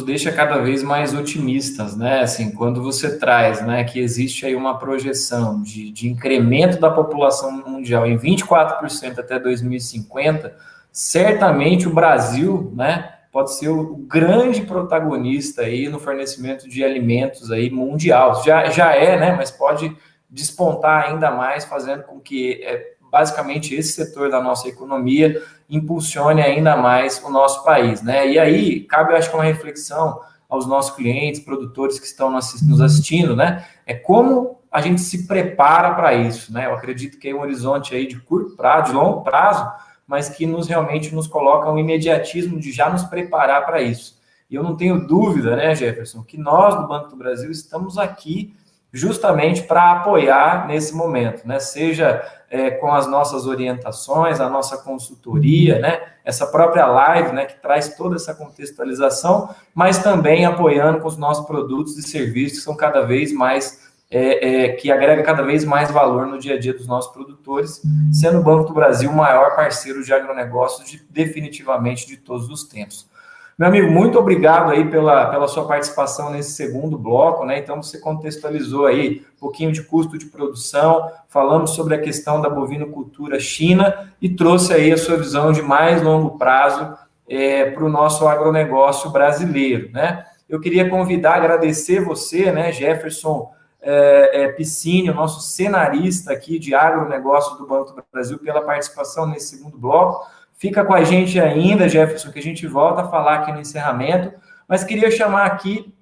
deixa cada vez mais otimistas, né? Assim, quando você traz, né, que existe aí uma projeção de incremento da população mundial em 24% até 2050, certamente o Brasil, né, pode ser o grande protagonista aí no fornecimento de alimentos aí mundial. Já é, né, mas pode despontar ainda mais, fazendo com que basicamente esse setor da nossa economia impulsione ainda mais o nosso país, né? E aí cabe, eu acho que uma reflexão aos nossos clientes, produtores que estão nos assistindo, né? É como a gente se prepara para isso, né? Eu acredito que é um horizonte aí de curto prazo, de longo prazo, mas que realmente nos coloca um imediatismo de já nos preparar para isso. E eu não tenho dúvida, né, Jefferson, que nós do Banco do Brasil estamos aqui justamente para apoiar nesse momento, né? Seja com as nossas orientações, a nossa consultoria, né? Essa própria live, né, que traz toda essa contextualização, mas também apoiando com os nossos produtos e serviços que são cada vez mais, que agrega cada vez mais valor no dia a dia dos nossos produtores, sendo o Banco do Brasil o maior parceiro de agronegócios definitivamente de todos os tempos. Meu amigo, muito obrigado aí pela sua participação nesse segundo bloco, né? Então, você contextualizou aí um pouquinho de custo de produção, falamos sobre a questão da bovinocultura China e trouxe aí a sua visão de mais longo prazo para o nosso agronegócio brasileiro, né? Eu queria convidar, agradecer você, né, Jefferson Piscínio, nosso cenarista aqui de agronegócio do Banco do Brasil, pela participação nesse segundo bloco. Fica com a gente ainda, Jefferson, que a gente volta a falar aqui no encerramento, mas queria chamar aqui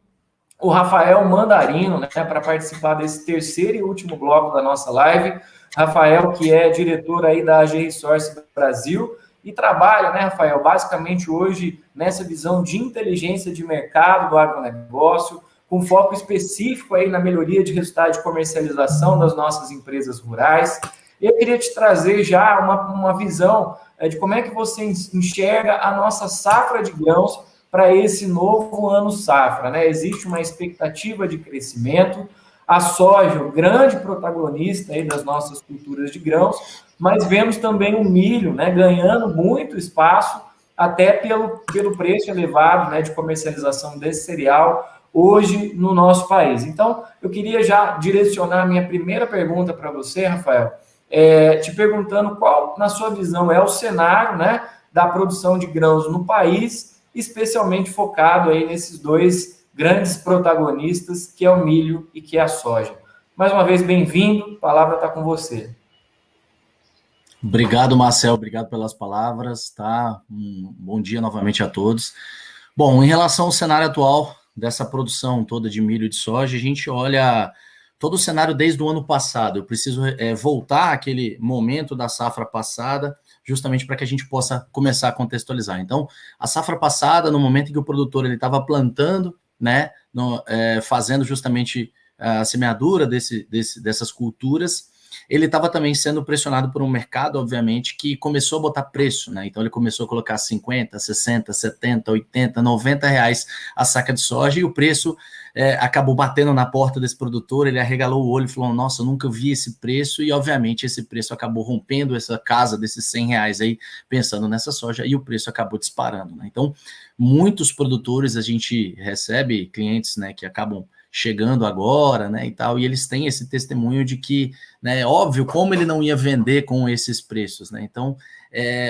o Rafael Mandarino, né, para participar desse terceiro e último bloco da nossa live. Rafael, que é diretor aí da AG Resource Brasil e trabalha, né, Rafael, basicamente hoje nessa visão de inteligência de mercado do agronegócio, com foco específico aí na melhoria de resultado de comercialização das nossas empresas rurais. Eu queria te trazer já uma visão de como é que você enxerga a nossa safra de grãos para esse novo ano safra, né? Existe uma expectativa de crescimento, a soja, o grande protagonista aí das nossas culturas de grãos, mas vemos também o milho, né, ganhando muito espaço, até pelo preço elevado, né, de comercialização desse cereal hoje no nosso país. Então, eu queria já direcionar a minha primeira pergunta para você, Rafael, te perguntando qual, na sua visão, é o cenário, né, da produção de grãos no país, especialmente focado aí nesses dois grandes protagonistas, que é o milho e que é a soja. Mais uma vez, bem-vindo, a palavra está com você. Obrigado, Marcel, obrigado pelas palavras, tá? Bom dia novamente a todos. Bom, em relação ao cenário atual dessa produção toda de milho e de soja, a gente olha todo o cenário desde o ano passado. Eu preciso voltar àquele momento da safra passada, justamente para que a gente possa começar a contextualizar. Então, a safra passada, no momento em que o produtor estava plantando, né, fazendo justamente a semeadura dessas culturas, ele estava também sendo pressionado por um mercado, obviamente, que começou a botar preço, né? Então ele começou a colocar 50, 60, 70, 80, 90 reais a saca de soja e o preço acabou batendo na porta desse produtor, ele arregalou o olho e falou, nossa, eu nunca vi esse preço, e obviamente esse preço acabou rompendo essa casa desses 100 reais aí, pensando nessa soja, e o preço acabou disparando, né? Então, muitos produtores, a gente recebe clientes, né, que acabam chegando agora, né, e tal, e eles têm esse testemunho de que, né, óbvio, como ele não ia vender com esses preços, né, então,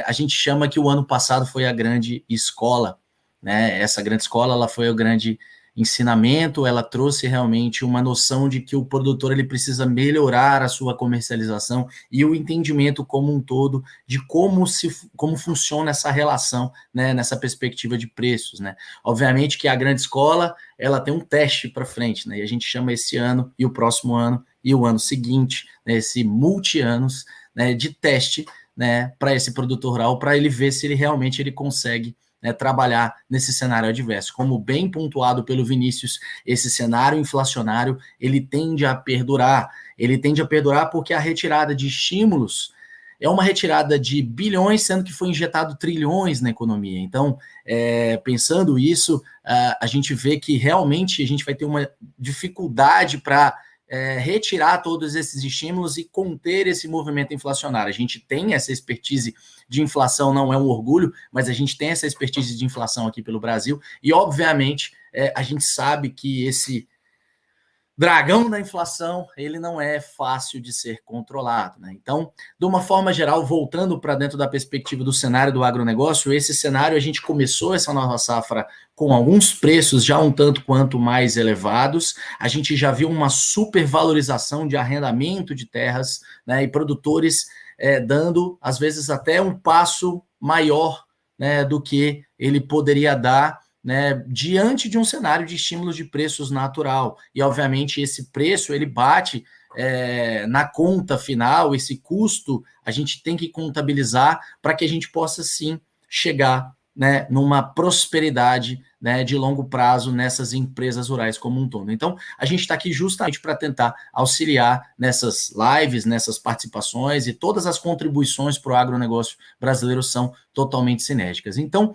a gente chama que o ano passado foi a grande escola, né? Essa grande escola, ela foi o grande ensinamento, ela trouxe realmente uma noção de que o produtor ele precisa melhorar a sua comercialização e o entendimento como um todo de como funciona essa relação, né, nessa perspectiva de preços, né? Obviamente que a grande escola, ela tem um teste para frente, né? E a gente chama esse ano e o próximo ano e o ano seguinte, né, esse multi-anos, né, de teste, né, para esse produtor rural, para ele ver se ele realmente consegue, né, trabalhar nesse cenário adverso. Como bem pontuado pelo Vinícius, esse cenário inflacionário, ele tende a perdurar. Ele tende a perdurar porque a retirada de estímulos é uma retirada de bilhões, sendo que foi injetado trilhões na economia. Então, pensando isso, a gente vê que realmente a gente vai ter uma dificuldade para retirar todos esses estímulos e conter esse movimento inflacionário. A gente tem essa expertise de inflação, não é um orgulho, mas a gente tem essa expertise de inflação aqui pelo Brasil e, obviamente, a gente sabe que esse dragão da inflação, ele não é fácil de ser controlado, né? Então, de uma forma geral, voltando para dentro da perspectiva do cenário do agronegócio, esse cenário a gente começou essa nova safra com alguns preços já um tanto quanto mais elevados, a gente já viu uma supervalorização de arrendamento de terras, né, e produtores dando, às vezes, até um passo maior, né, do que ele poderia dar, né, diante de um cenário de estímulos de preços natural. E, obviamente, esse preço ele bate na conta final, esse custo a gente tem que contabilizar para que a gente possa, sim, chegar, né, numa prosperidade, né, de longo prazo nessas empresas rurais como um todo. Então, a gente está aqui justamente para tentar auxiliar nessas lives, nessas participações, e todas as contribuições para o agronegócio brasileiro são totalmente sinérgicas. Então,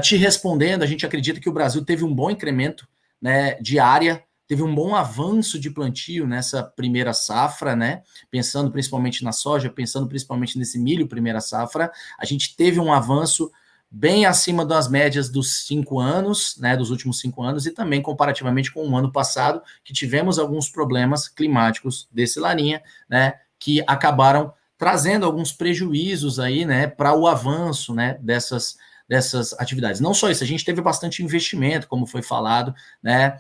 te respondendo, a gente acredita que o Brasil teve um bom incremento, né, de área, teve um bom avanço de plantio nessa primeira safra, né? Pensando principalmente na soja, pensando principalmente nesse milho primeira safra, a gente teve um avanço bem acima das médias dos 5 anos, né, dos últimos 5 anos, e também comparativamente com o ano passado, que tivemos alguns problemas climáticos desse Laninha, né, que acabaram trazendo alguns prejuízos aí, né, para o avanço, né, dessas atividades. Não só isso, a gente teve bastante investimento, como foi falado, né,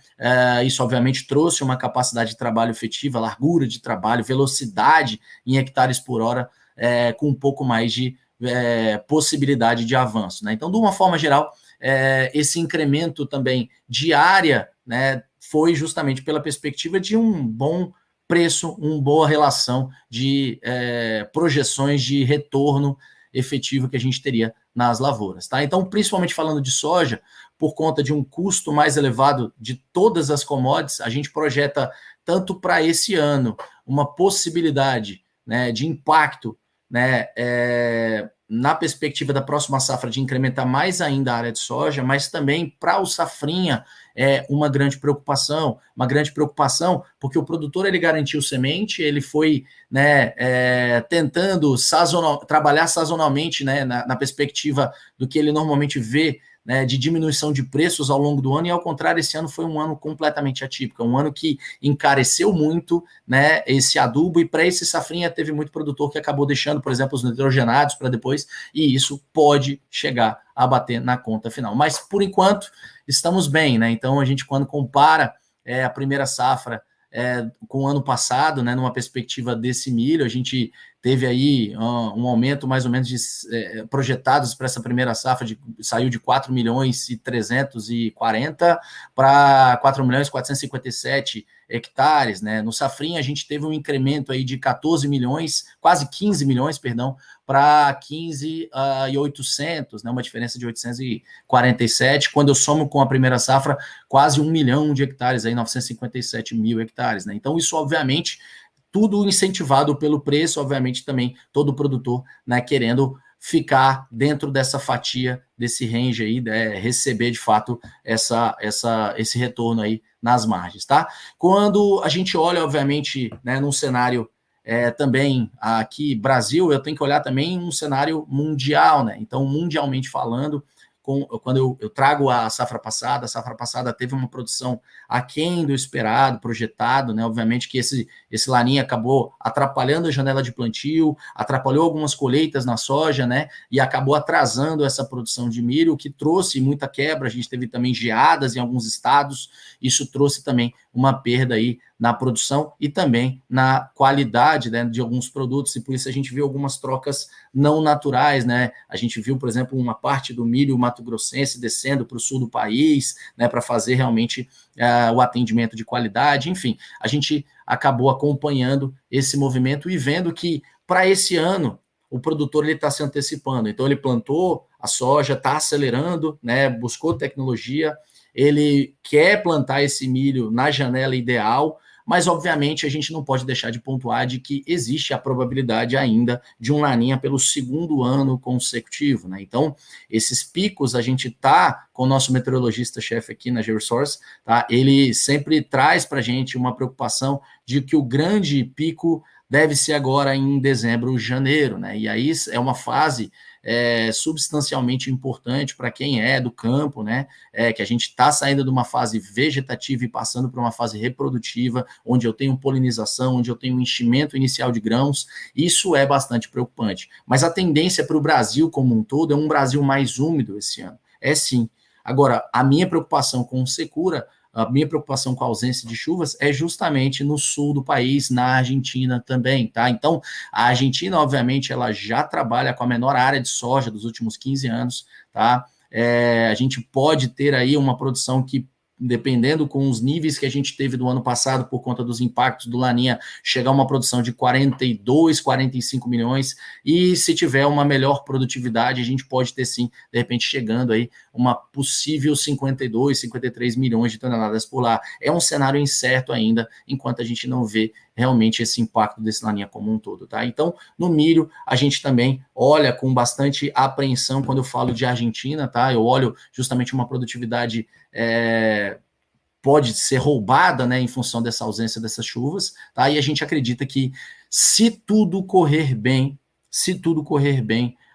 isso obviamente trouxe uma capacidade de trabalho efetiva, largura de trabalho, velocidade em hectares por hora, com um pouco mais de possibilidade de avanço, né? Então, de uma forma geral, esse incremento também de área, né, foi justamente pela perspectiva de um bom preço, uma boa relação de projeções de retorno efetivo que a gente teria nas lavouras, tá? Então, principalmente falando de soja, por conta de um custo mais elevado de todas as commodities, a gente projeta tanto para esse ano uma possibilidade, né, de impacto, né, na perspectiva da próxima safra de incrementar mais ainda a área de soja, mas também para o safrinha uma grande preocupação, porque o produtor ele garantiu semente, ele foi, né, tentando trabalhar sazonalmente, né, na perspectiva do que ele normalmente vê, né, de diminuição de preços ao longo do ano, e ao contrário, esse ano foi um ano completamente atípico, um ano que encareceu muito, né, esse adubo, e para esse safrinha teve muito produtor que acabou deixando, por exemplo, os nitrogenados para depois, e isso pode chegar a bater na conta final. Mas, por enquanto, estamos bem, né? Então, a gente, quando compara a primeira safra com o ano passado, né, numa perspectiva desse milho, a gente teve aí um aumento mais ou menos de projetados para essa primeira safra, saiu de 4 milhões e 340 para 4 milhões e 457 hectares, né? No safrinha a gente teve um incremento aí de 14 milhões, quase 15 milhões, perdão, para 15.800, né? Uma diferença de 847, quando eu somo com a primeira safra, quase 1 milhão de hectares, aí 957 mil hectares, né? Então isso, obviamente, tudo incentivado pelo preço, obviamente também todo produtor, né, querendo ficar dentro dessa fatia, desse range aí, receber de fato esse retorno aí nas margens, tá? Quando a gente olha, obviamente, né, num cenário também aqui, Brasil, eu tenho que olhar também um cenário mundial, né? Então, mundialmente falando, quando eu trago a safra passada teve uma produção aquém do esperado, projetado, né? Obviamente que esse laninha acabou atrapalhando a janela de plantio, atrapalhou algumas colheitas na soja, né? E acabou atrasando essa produção de milho, o que trouxe muita quebra. A gente teve também geadas em alguns estados, isso trouxe também uma perda aí na produção e também na qualidade, né, de alguns produtos, e por isso a gente viu algumas trocas não naturais, né? A gente viu, por exemplo, uma parte do milho mato-grossense descendo para o sul do país, né, para fazer realmente o atendimento de qualidade. Enfim, a gente acabou acompanhando esse movimento e vendo que para esse ano o produtor está se antecipando. Então ele plantou a soja, está acelerando, né, buscou tecnologia, ele quer plantar esse milho na janela ideal, mas obviamente a gente não pode deixar de pontuar de que existe a probabilidade ainda de um laninha pelo segundo ano consecutivo, né? Então, esses picos a gente tá com o nosso meteorologista-chefe aqui na GeoResource, tá? Ele sempre traz para a gente uma preocupação de que o grande pico deve ser agora em dezembro, janeiro, né? E aí é uma fase substancialmente importante para quem é do campo, né? Que a gente está saindo de uma fase vegetativa e passando para uma fase reprodutiva, onde eu tenho polinização, onde eu tenho enchimento inicial de grãos. Isso é bastante preocupante. Mas a tendência para o Brasil como um todo é um Brasil mais úmido esse ano. É sim. Agora, a minha preocupação com secura, a minha preocupação com a ausência de chuvas é justamente no sul do país, na Argentina também, tá? Então, a Argentina, obviamente, ela já trabalha com a menor área de soja dos últimos 15 anos, tá? A gente pode ter aí uma produção que, dependendo com os níveis que a gente teve do ano passado por conta dos impactos do Laninha, chegar a uma produção de 42, 45 milhões, e se tiver uma melhor produtividade, a gente pode ter sim, de repente, chegando aí uma possível 52, 53 milhões de toneladas por lá. É um cenário incerto ainda, enquanto a gente não vê realmente esse impacto desse Laninha como um todo, tá? Então, no milho, a gente também olha com bastante apreensão quando eu falo de Argentina, tá? Eu olho justamente uma produtividade pode ser roubada, né, em função dessa ausência dessas chuvas, tá? E a gente acredita que se tudo correr bem,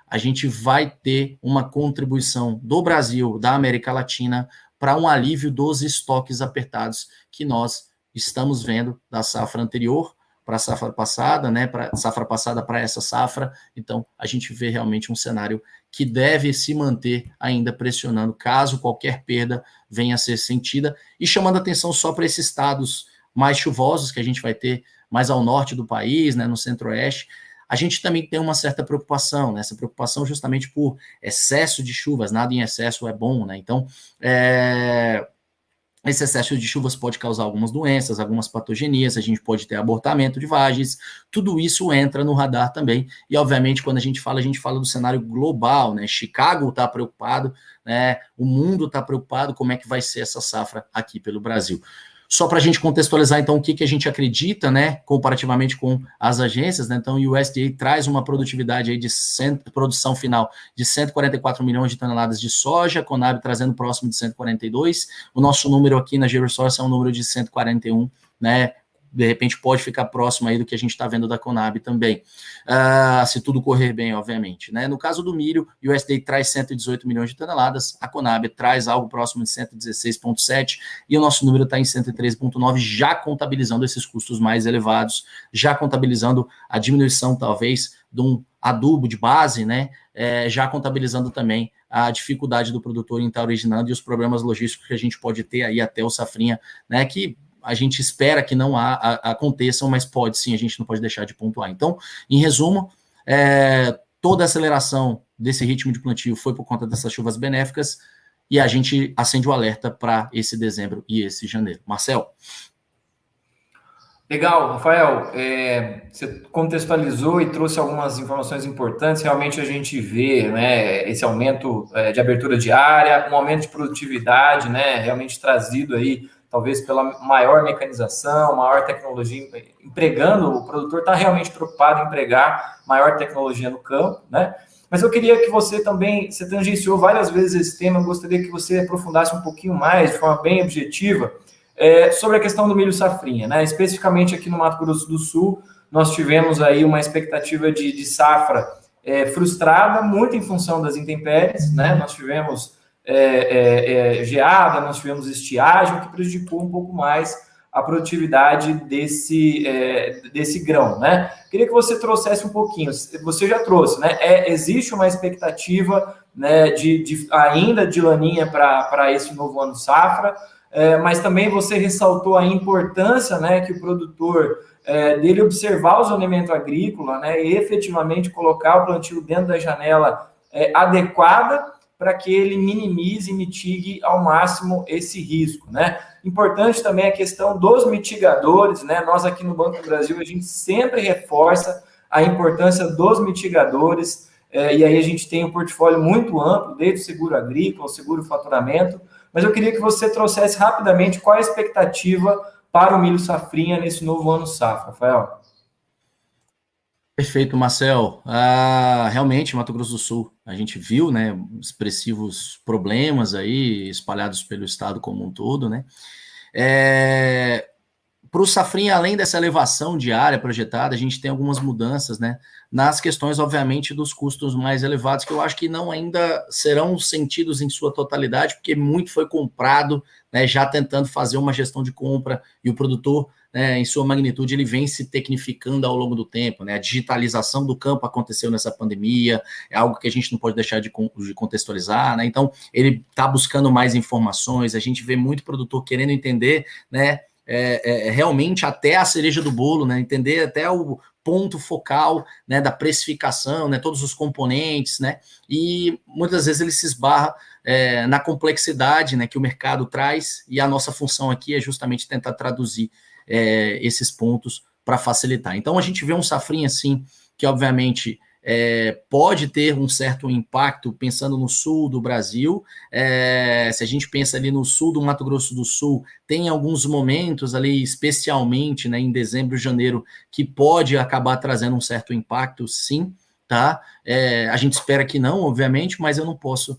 a gente vai ter uma contribuição do Brasil, da América Latina, para um alívio dos estoques apertados que nós estamos vendo da safra anterior para a safra passada, né, para a safra passada para essa safra. Então, a gente vê realmente um cenário que deve se manter ainda pressionando, caso qualquer perda venha a ser sentida, e chamando atenção só para esses estados mais chuvosos que a gente vai ter mais ao norte do país, né, no centro-oeste. A gente também tem uma certa preocupação, né, essa preocupação justamente por excesso de chuvas, nada em excesso é bom, né, então, esse excesso de chuvas pode causar algumas doenças, algumas patogenias, a gente pode ter abortamento de vagens, tudo isso entra no radar também, e obviamente quando a gente fala do cenário global, né, Chicago está preocupado, né, o mundo está preocupado como é que vai ser essa safra aqui pelo Brasil. Só para a gente contextualizar, então, o que a gente acredita, né, comparativamente com as agências, né, então o USDA traz uma produtividade aí produção final de 144 milhões de toneladas de soja, a Conab trazendo próximo de 142, o nosso número aqui na GeoResource é um número de 141, né, de repente pode ficar próximo aí do que a gente está vendo da Conab também, se tudo correr bem, obviamente, né? No caso do milho, o USDA traz 118 milhões de toneladas, a Conab traz algo próximo de 116,7, e o nosso número está em 113,9, já contabilizando esses custos mais elevados, já contabilizando a diminuição, talvez, de um adubo de base, né? Já contabilizando também a dificuldade do produtor em estar originando e os problemas logísticos que a gente pode ter aí até o safrinha, né? Que a gente espera que não aconteçam, mas pode sim, a gente não pode deixar de pontuar. Então, em resumo, toda a aceleração desse ritmo de plantio foi por conta dessas chuvas benéficas, e a gente acende o alerta para esse dezembro e esse janeiro. Marcel? Legal, Rafael, você contextualizou e trouxe algumas informações importantes. Realmente a gente vê, né, esse aumento de abertura de área, um aumento de produtividade, né, realmente trazido aí talvez pela maior mecanização, maior tecnologia, empregando, o produtor está realmente preocupado em empregar maior tecnologia no campo, né? Mas eu queria que você tangenciou várias vezes esse tema, eu gostaria que você aprofundasse um pouquinho mais, de forma bem objetiva, sobre a questão do milho safrinha, né? Especificamente aqui no Mato Grosso do Sul, nós tivemos aí uma expectativa de safra frustrada, muito em função das intempéries, né? Nós tivemos geada, nós tivemos estiagem, que prejudicou um pouco mais a produtividade desse grão, né? Queria que você trouxesse um pouquinho, você já trouxe, né? Existe uma expectativa, né, ainda de laninha para esse novo ano safra, mas também você ressaltou a importância, né, que o produtor dele observar o zonamento agrícola, né, e efetivamente colocar o plantio dentro da janela adequada para que ele minimize e mitigue ao máximo esse risco, né? Importante também a questão dos mitigadores, né? Nós aqui no Banco do Brasil, a gente sempre reforça a importância dos mitigadores, e aí a gente tem um portfólio muito amplo, desde o seguro agrícola, o seguro faturamento, mas eu queria que você trouxesse rapidamente qual a expectativa para o milho safrinha nesse novo ano safra, Rafael. Perfeito, Marcel. Realmente, Mato Grosso do Sul, a gente viu, né, expressivos problemas aí espalhados pelo estado como um todo, né? Para o safrinha, além dessa elevação de área projetada, a gente tem algumas mudanças, né, nas questões, obviamente, dos custos mais elevados, que eu acho que não ainda serão sentidos em sua totalidade, porque muito foi comprado, né, já tentando fazer uma gestão de compra, e o produtor, né, em sua magnitude, ele vem se tecnificando ao longo do tempo, né? A digitalização do campo aconteceu nessa pandemia, é algo que a gente não pode deixar de contextualizar, né? Então, ele está buscando mais informações, a gente vê muito produtor querendo entender, né, realmente até a cereja do bolo, né? Entender até o ponto focal, né, da precificação, né, todos os componentes, né? E muitas vezes ele se esbarra na complexidade, né, que o mercado traz, e a nossa função aqui é justamente tentar traduzir esses pontos para facilitar. Então, a gente vê um safrinha, assim, que obviamente pode ter um certo impacto, pensando no sul do Brasil. Se a gente pensa ali no sul do Mato Grosso do Sul, tem alguns momentos ali, especialmente, né, em dezembro e janeiro, que pode acabar trazendo um certo impacto, sim, tá? A gente espera que não, obviamente, mas eu não posso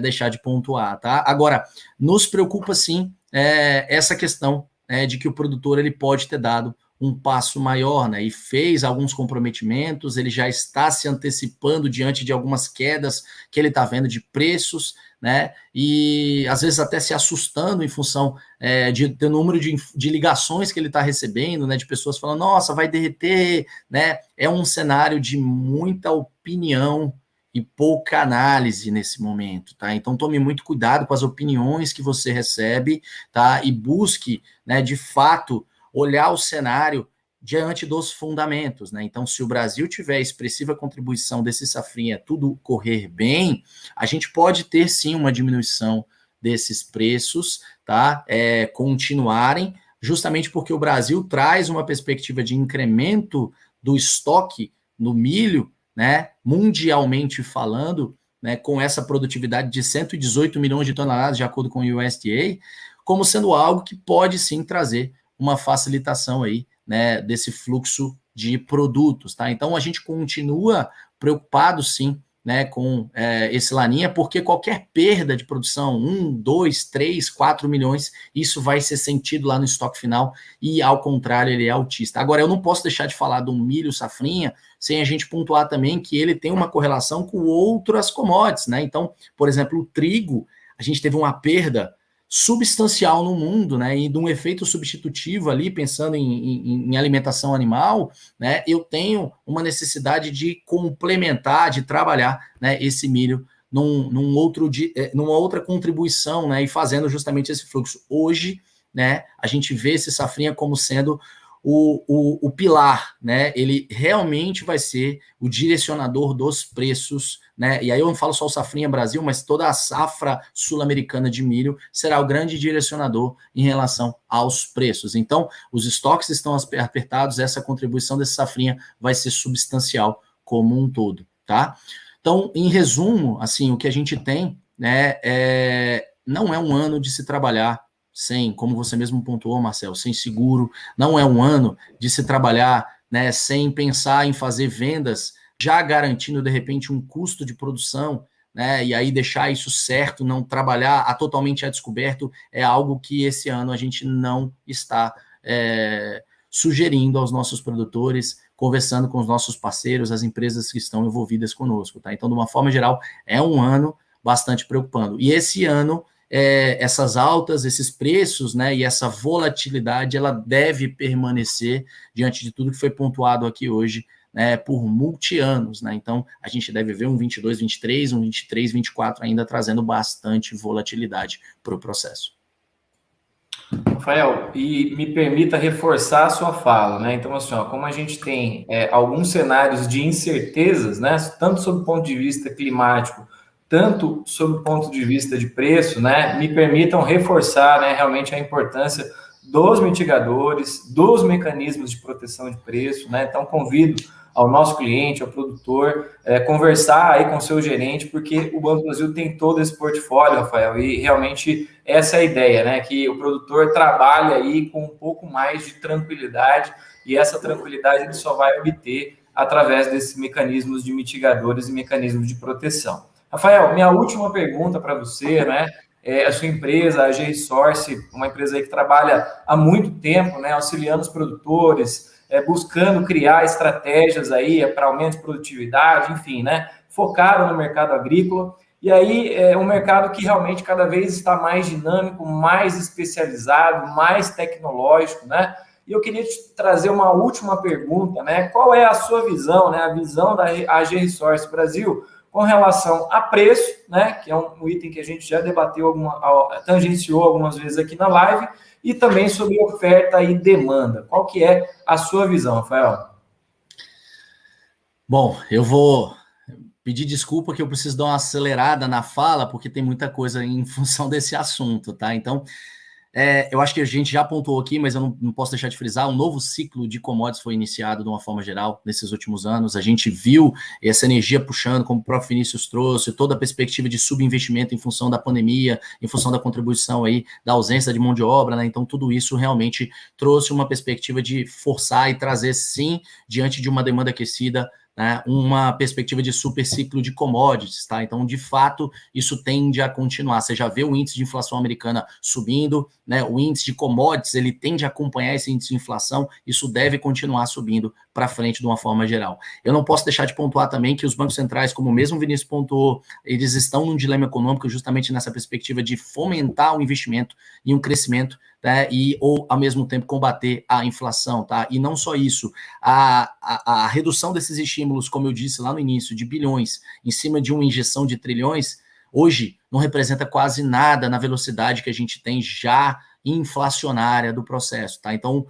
deixar de pontuar, tá? Agora, nos preocupa, sim, essa questão de que o produtor ele pode ter dado um passo maior, né, e fez alguns comprometimentos, ele já está se antecipando diante de algumas quedas que ele está vendo de preços, né, e às vezes até se assustando em função do número de ligações que ele está recebendo, né, de pessoas falando, nossa, vai derreter, né, é um cenário de muita opinião e pouca análise nesse momento, tá? Então tome muito cuidado com as opiniões que você recebe, tá? E busque, né, de fato, olhar o cenário diante dos fundamentos, né? Então, se o Brasil tiver expressiva contribuição desse safrinha, tudo correr bem, a gente pode ter sim uma diminuição desses preços, tá? Continuarem, justamente porque o Brasil traz uma perspectiva de incremento do estoque no milho, né, mundialmente falando, né, com essa produtividade de 118 milhões de toneladas, de acordo com o USDA, como sendo algo que pode sim trazer uma facilitação aí, né, desse fluxo de produtos, tá? Então a gente continua preocupado sim, né, com esse laninha, porque qualquer perda de produção, 1, 2, 3, 4 milhões, isso vai ser sentido lá no estoque final, e ao contrário, ele é altista. Agora, eu não posso deixar de falar do milho safrinha, sem a gente pontuar também que ele tem uma correlação com outras commodities, né? Então, por exemplo, o trigo, a gente teve uma perda substancial no mundo, né, e de um efeito substitutivo ali, pensando em alimentação animal, né, eu tenho uma necessidade de complementar, de trabalhar, né, esse milho numa outra contribuição, né, e fazendo justamente esse fluxo. Hoje, né, a gente vê esse safrinha como sendo o pilar, né, ele realmente vai ser o direcionador dos preços, né, e aí eu não falo só o safrinha Brasil, mas toda a safra sul-americana de milho será o grande direcionador em relação aos preços. Então, os estoques estão apertados, essa contribuição desse safrinha vai ser substancial como um todo, tá? Então, em resumo, assim, o que a gente tem, né, não é um ano de se trabalhar sem, como você mesmo pontuou, Marcel, sem seguro, não é um ano de se trabalhar, né, sem pensar em fazer vendas, já garantindo, de repente, um custo de produção, né, e aí deixar isso certo, não trabalhar totalmente a descoberto, é algo que esse ano a gente não está sugerindo aos nossos produtores, conversando com os nossos parceiros, as empresas que estão envolvidas conosco, tá? Então, de uma forma geral, é um ano bastante preocupando. E esse ano, essas altas, esses preços, né, e essa volatilidade, ela deve permanecer diante de tudo que foi pontuado aqui hoje, né, por multi-anos, né? Então, a gente deve ver um 22, 23, um 23, 24 ainda trazendo bastante volatilidade para o processo. Rafael, e me permita reforçar a sua fala, né? Então, assim, ó, como a gente tem alguns cenários de incertezas, né? Tanto sob o ponto de vista climático, tanto sob o ponto de vista de preço, né? Me permitam reforçar, né, realmente a importância dos mitigadores, dos mecanismos de proteção de preço, né? Então, convido ao nosso cliente, ao produtor, conversar aí com o seu gerente, porque o Banco do Brasil tem todo esse portfólio, Rafael, e realmente essa é a ideia, né? Que o produtor trabalhe aí com um pouco mais de tranquilidade, e essa tranquilidade ele só vai obter através desses mecanismos de mitigadores e mecanismos de proteção. Rafael, minha última pergunta para você, né? A sua empresa, a G-Resource, uma empresa aí que trabalha há muito tempo, né? Auxiliando os produtores, buscando criar estratégias aí para aumento de produtividade, enfim, né? Focaram no mercado agrícola. E aí é um mercado que realmente cada vez está mais dinâmico, mais especializado, mais tecnológico, né? E eu queria te trazer uma última pergunta, né? Qual é a sua visão, né? A visão da AG Resource Brasil com relação a preço, né? Que é um item que a gente já debateu, tangenciou algumas vezes aqui na live, e também sobre oferta e demanda. Qual que é a sua visão, Rafael? Bom, eu vou pedir desculpa que eu preciso dar uma acelerada na fala, porque tem muita coisa em função desse assunto, tá? Então, eu acho que a gente já pontuou aqui, mas eu não posso deixar de frisar, um novo ciclo de commodities foi iniciado de uma forma geral nesses últimos anos. A gente viu essa energia puxando, como o próprio Vinícius trouxe, toda a perspectiva de subinvestimento em função da pandemia, em função da contribuição aí, da ausência de mão de obra, né? Então, tudo isso realmente trouxe uma perspectiva de forçar e trazer, sim, diante de uma demanda aquecida, né, uma perspectiva de super ciclo de commodities, tá? Então, de fato, isso tende a continuar. Você já vê o índice de inflação americana subindo, né? O índice de commodities, ele tende a acompanhar esse índice de inflação, isso deve continuar subindo para frente de uma forma geral. Eu não posso deixar de pontuar também que os bancos centrais, como mesmo o Vinícius pontuou, eles estão num dilema econômico justamente nessa perspectiva de fomentar o investimento e um crescimento, né, ou ao mesmo tempo combater a inflação, tá? E não só isso, a redução desses estímulos, como eu disse lá no início, de bilhões em cima de uma injeção de trilhões, hoje não representa quase nada na velocidade que a gente tem já inflacionária do processo, tá? Então,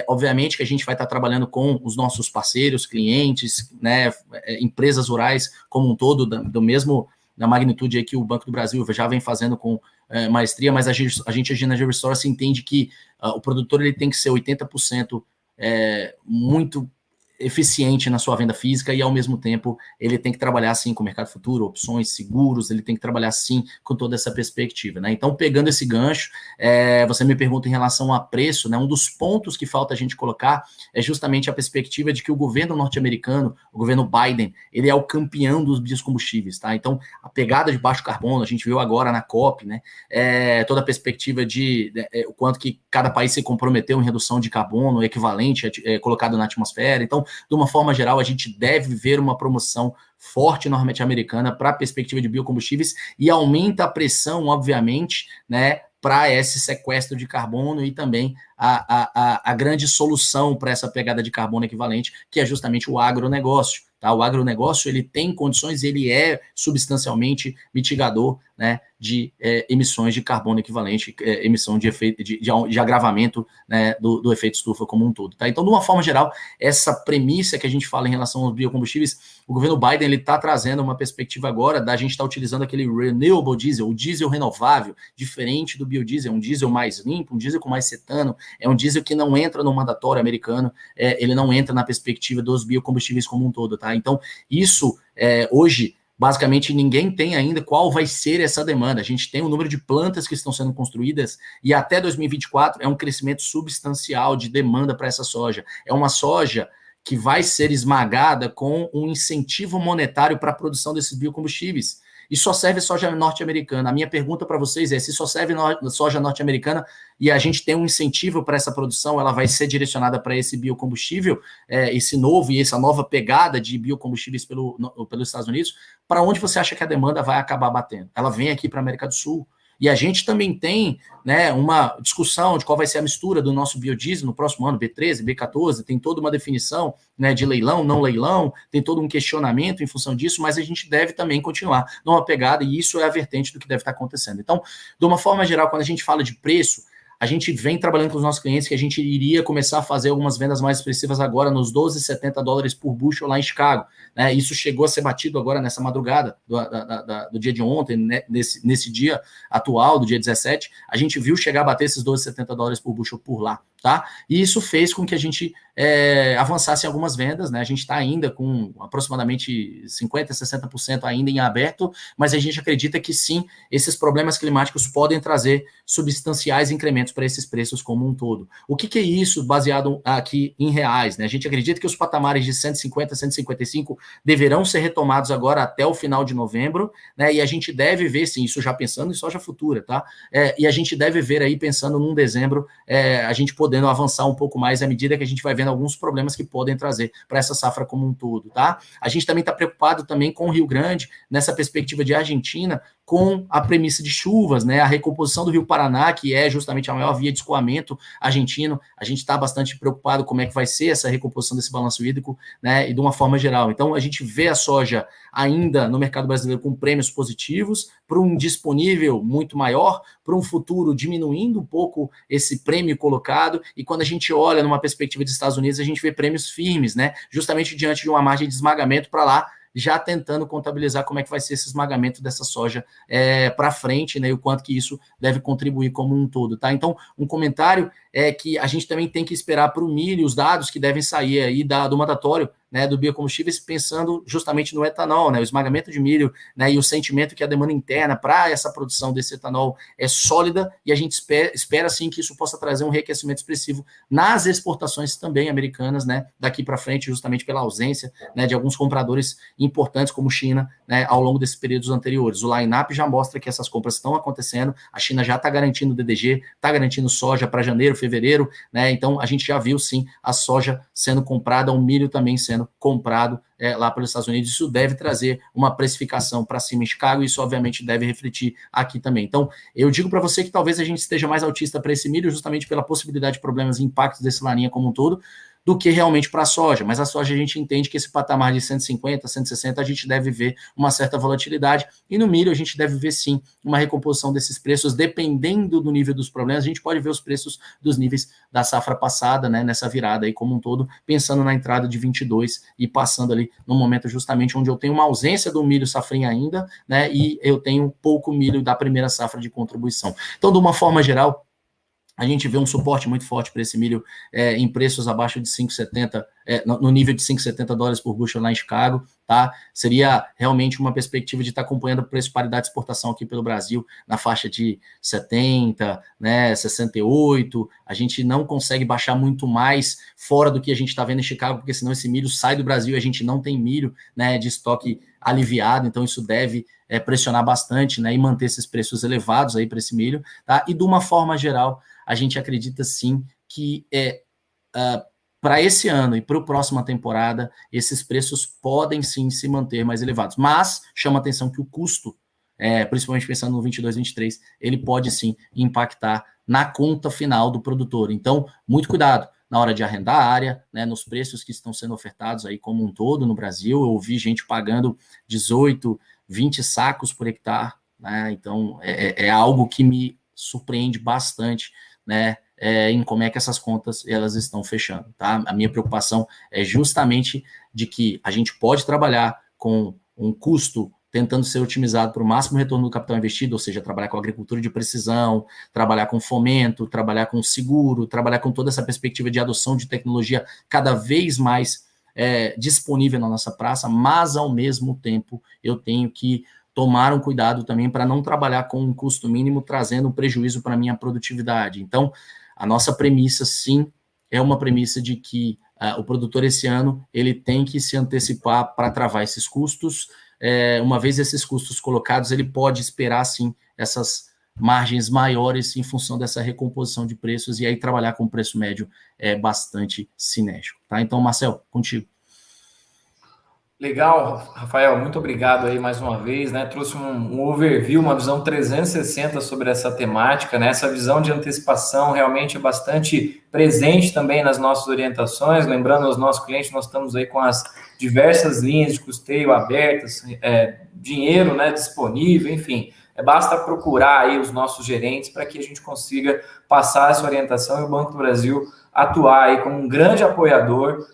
obviamente que a gente vai estar trabalhando com os nossos parceiros, clientes, né, empresas rurais como um todo, do mesmo da magnitude aí que o Banco do Brasil já vem fazendo com maestria, mas a gente agindo na G-Resource entende que o produtor ele tem que ser 80% muito eficiente na sua venda física e, ao mesmo tempo, ele tem que trabalhar, sim, com o mercado futuro, opções, seguros, ele tem que trabalhar, sim, com toda essa perspectiva, né? Então, pegando esse gancho, você me pergunta em relação a preço, né? Um dos pontos que falta a gente colocar é justamente a perspectiva de que o governo norte-americano, o governo Biden, ele é o campeão dos biocombustíveis, tá? Então, a pegada de baixo carbono, a gente viu agora na COP, né? Toda a perspectiva de o quanto que cada país se comprometeu em redução de carbono equivalente colocado na atmosfera. Então, de uma forma geral, a gente deve ver uma promoção forte norte-americana para a perspectiva de biocombustíveis e aumenta a pressão, obviamente, né, para esse sequestro de carbono e também a grande solução para essa pegada de carbono equivalente, que é justamente o agronegócio. Tá? O agronegócio ele tem condições, ele é substancialmente mitigador, né, de emissões de carbono equivalente, emissão de efeito de agravamento, né, do efeito estufa como um todo. Tá? Então, de uma forma geral, essa premissa que a gente fala em relação aos biocombustíveis, o governo Biden está trazendo uma perspectiva agora da gente estar utilizando aquele renewable diesel, o diesel renovável, diferente do biodiesel, um diesel mais limpo, um diesel com mais cetano, é um diesel que não entra no mandatório americano, ele não entra na perspectiva dos biocombustíveis como um todo. Tá? Então, isso hoje, basicamente, ninguém tem ainda qual vai ser essa demanda. A gente tem o número de plantas que estão sendo construídas e até 2024 é um crescimento substancial de demanda para essa soja. É uma soja que vai ser esmagada com um incentivo monetário para a produção desses biocombustíveis. E só serve soja norte-americana. A minha pergunta para vocês é, se só serve soja norte-americana e a gente tem um incentivo para essa produção, ela vai ser direcionada para esse biocombustível, esse novo e essa nova pegada de biocombustíveis pelos Estados Unidos, para onde você acha que a demanda vai acabar batendo? Ela vem aqui para a América do Sul. E a gente também tem, né, uma discussão de qual vai ser a mistura do nosso biodiesel no próximo ano, B13, B14, tem toda uma definição, né, de leilão, não leilão, tem todo um questionamento em função disso, mas a gente deve também continuar numa pegada, e isso é a vertente do que deve estar acontecendo. Então, de uma forma geral, quando a gente fala de preço, a gente vem trabalhando com os nossos clientes que a gente iria começar a fazer algumas vendas mais expressivas agora nos $12,70 por bushel lá em Chicago. Né? Isso chegou a ser batido agora nessa madrugada do dia de ontem, né? nesse dia atual, do dia 17, a gente viu chegar a bater esses $12,70 por bushel por lá. Tá? E isso fez com que a gente avançasse em algumas vendas, né? A gente está ainda com aproximadamente 50%, 60% ainda em aberto, mas a gente acredita que sim, esses problemas climáticos podem trazer substanciais incrementos para esses preços como um todo. O que é isso baseado aqui em reais? Né? A gente acredita que os patamares de 150, 155 deverão ser retomados agora até o final de novembro, né? E a gente deve ver, sim, isso já pensando em soja futura, tá? E a gente deve ver aí, pensando num dezembro, a gente podendo avançar um pouco mais à medida que a gente vai vendo alguns problemas que podem trazer para essa safra como um todo, tá? A gente também está preocupado também com o Rio Grande, nessa perspectiva de Argentina, com a premissa de chuvas, né? A recomposição do Rio Paraná, que é justamente a maior via de escoamento argentino, a gente está bastante preocupado como é que vai ser essa recomposição desse balanço hídrico, né? E de uma forma geral. Então, a gente vê a soja ainda no mercado brasileiro com prêmios positivos, para um disponível muito maior, para um futuro diminuindo um pouco esse prêmio colocado, e quando a gente olha numa perspectiva dos Estados Unidos, a gente vê prêmios firmes, né? Justamente diante de uma margem de esmagamento para lá, já tentando contabilizar como é que vai ser esse esmagamento dessa soja para frente, né, e o quanto que isso deve contribuir como um todo, tá? Então, um comentário é que a gente também tem que esperar para o milho, os dados que devem sair aí do mandatório, né, do biocombustíveis, pensando justamente no etanol, né, o esmagamento de milho, né, e o sentimento que a demanda interna para essa produção desse etanol é sólida, e a gente espera sim que isso possa trazer um enriquecimento expressivo nas exportações também americanas, né, daqui para frente, justamente pela ausência, né, de alguns compradores importantes como China, né, ao longo desses períodos anteriores. O line-up já mostra que essas compras estão acontecendo, a China já está garantindo DDG, está garantindo soja para janeiro, fevereiro, né, então a gente já viu sim a soja sendo comprada, o milho também sendo comprado lá pelos Estados Unidos. Isso deve trazer uma precificação para cima em Chicago, e isso obviamente deve refletir aqui também. Então, eu digo para você que talvez a gente esteja mais altista para esse milho, justamente pela possibilidade de problemas e impactos desse laninha como um todo, do que realmente para a soja. Mas a soja a gente entende que esse patamar de 150, 160, a gente deve ver uma certa volatilidade, e no milho a gente deve ver sim uma recomposição desses preços, dependendo do nível dos problemas. A gente pode ver os preços dos níveis da safra passada, né, nessa virada aí como um todo, pensando na entrada de 22 e passando ali no momento justamente onde eu tenho uma ausência do milho safrinha ainda, né, e eu tenho pouco milho da primeira safra de contribuição. Então, de uma forma geral, a gente vê um suporte muito forte para esse milho em preços abaixo de 5,70, no nível de $5,70 por bushel lá em Chicago, tá? Seria realmente uma perspectiva de estar acompanhando o preço de paridade de exportação aqui pelo Brasil, na faixa de 70, né, 68, a gente não consegue baixar muito mais fora do que a gente está vendo em Chicago, porque senão esse milho sai do Brasil e a gente não tem milho, né, de estoque aliviado, então isso deve pressionar bastante, né, e manter esses preços elevados aí para esse milho, tá? E de uma forma geral, a gente acredita sim que para esse ano e para a próxima temporada, esses preços podem sim se manter mais elevados. Mas chama atenção que o custo, principalmente pensando no 22, 23, ele pode sim impactar na conta final do produtor. Então, muito cuidado na hora de arrendar a área, né, nos preços que estão sendo ofertados aí como um todo no Brasil. Eu ouvi gente pagando 18, 20 sacos por hectare, né? Então, é algo que me surpreende bastante, né, em como é que essas contas elas estão fechando, tá? A minha preocupação é justamente de que a gente pode trabalhar com um custo tentando ser otimizado para o máximo retorno do capital investido, ou seja, trabalhar com agricultura de precisão, trabalhar com fomento, trabalhar com seguro, trabalhar com toda essa perspectiva de adoção de tecnologia cada vez mais disponível na nossa praça, mas ao mesmo tempo eu tenho que tomar um cuidado também para não trabalhar com um custo mínimo, trazendo um prejuízo para a minha produtividade. Então, a nossa premissa, sim, é uma premissa de que o produtor esse ano ele tem que se antecipar para travar esses custos. Uma vez esses custos colocados, ele pode esperar, sim, essas margens maiores em função dessa recomposição de preços, e aí trabalhar com preço médio é bastante cinético. Tá? Então, Marcel, contigo. Legal, Rafael, muito obrigado aí mais uma vez, né? Trouxe um overview, uma visão 360 sobre essa temática, né? Essa visão de antecipação realmente é bastante presente também nas nossas orientações. Lembrando aos nossos clientes, nós estamos aí com as diversas linhas de custeio abertas, dinheiro, né, disponível, enfim. Basta procurar aí os nossos gerentes para que a gente consiga passar essa orientação e o Banco do Brasil atuar aí como um grande apoiador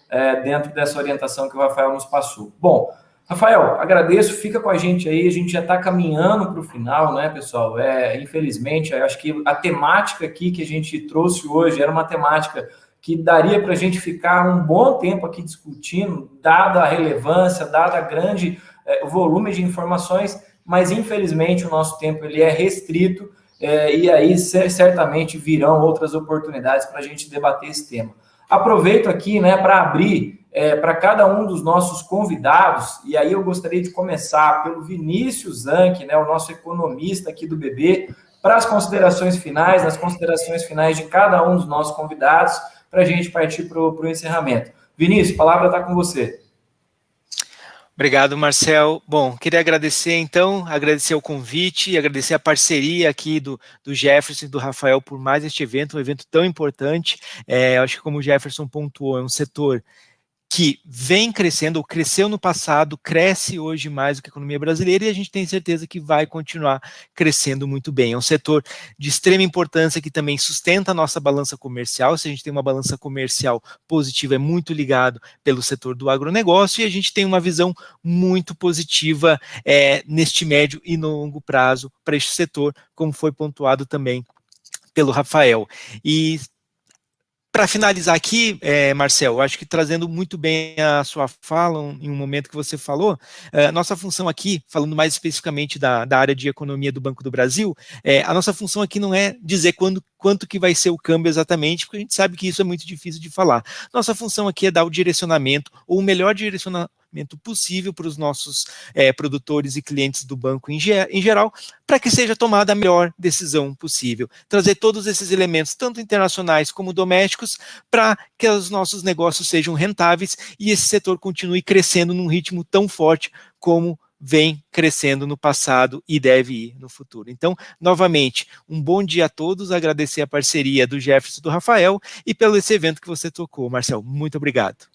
dentro dessa orientação que o Rafael nos passou. Bom, Rafael, agradeço, fica com a gente aí, a gente já está caminhando para o final, né, pessoal? Infelizmente, eu acho que a temática aqui que a gente trouxe hoje era uma temática que daria para a gente ficar um bom tempo aqui discutindo, dada a relevância, dada a grande volume de informações, mas infelizmente o nosso tempo ele é restrito, e aí certamente virão outras oportunidades para a gente debater esse tema. Aproveito aqui, né, para abrir para cada um dos nossos convidados, e aí eu gostaria de começar pelo Vinícius Zanck, né, o nosso economista aqui do BB, para as considerações finais, nas considerações finais de cada um dos nossos convidados, para a gente partir para o encerramento. Vinícius, a palavra está com você. Obrigado, Marcel. Bom, queria agradecer, então, agradecer o convite, agradecer a parceria aqui do Jefferson e do Rafael por mais este evento, um evento tão importante. Acho que, como o Jefferson pontuou, é um setor que vem crescendo, ou cresceu no passado, cresce hoje mais do que a economia brasileira, e a gente tem certeza que vai continuar crescendo muito bem. É um setor de extrema importância que também sustenta a nossa balança comercial. Se a gente tem uma balança comercial positiva, é muito ligado pelo setor do agronegócio, e a gente tem uma visão muito positiva neste médio e no longo prazo para este setor, como foi pontuado também pelo Rafael. E para finalizar aqui, Marcel, acho que trazendo muito bem a sua fala, em um momento que você falou, nossa função aqui, falando mais especificamente da área de economia do Banco do Brasil, a nossa função aqui não é dizer quanto que vai ser o câmbio exatamente, porque a gente sabe que isso é muito difícil de falar. Nossa função aqui é dar o direcionamento, ou o melhor direcionamento possível para os nossos produtores e clientes do banco em geral, para que seja tomada a melhor decisão possível. Trazer todos esses elementos, tanto internacionais como domésticos, para que os nossos negócios sejam rentáveis e esse setor continue crescendo num ritmo tão forte como vem crescendo no passado e deve ir no futuro. Então, novamente, um bom dia a todos, agradecer a parceria do Jefferson e do Rafael e pelo esse evento que você tocou, Marcel. Muito obrigado.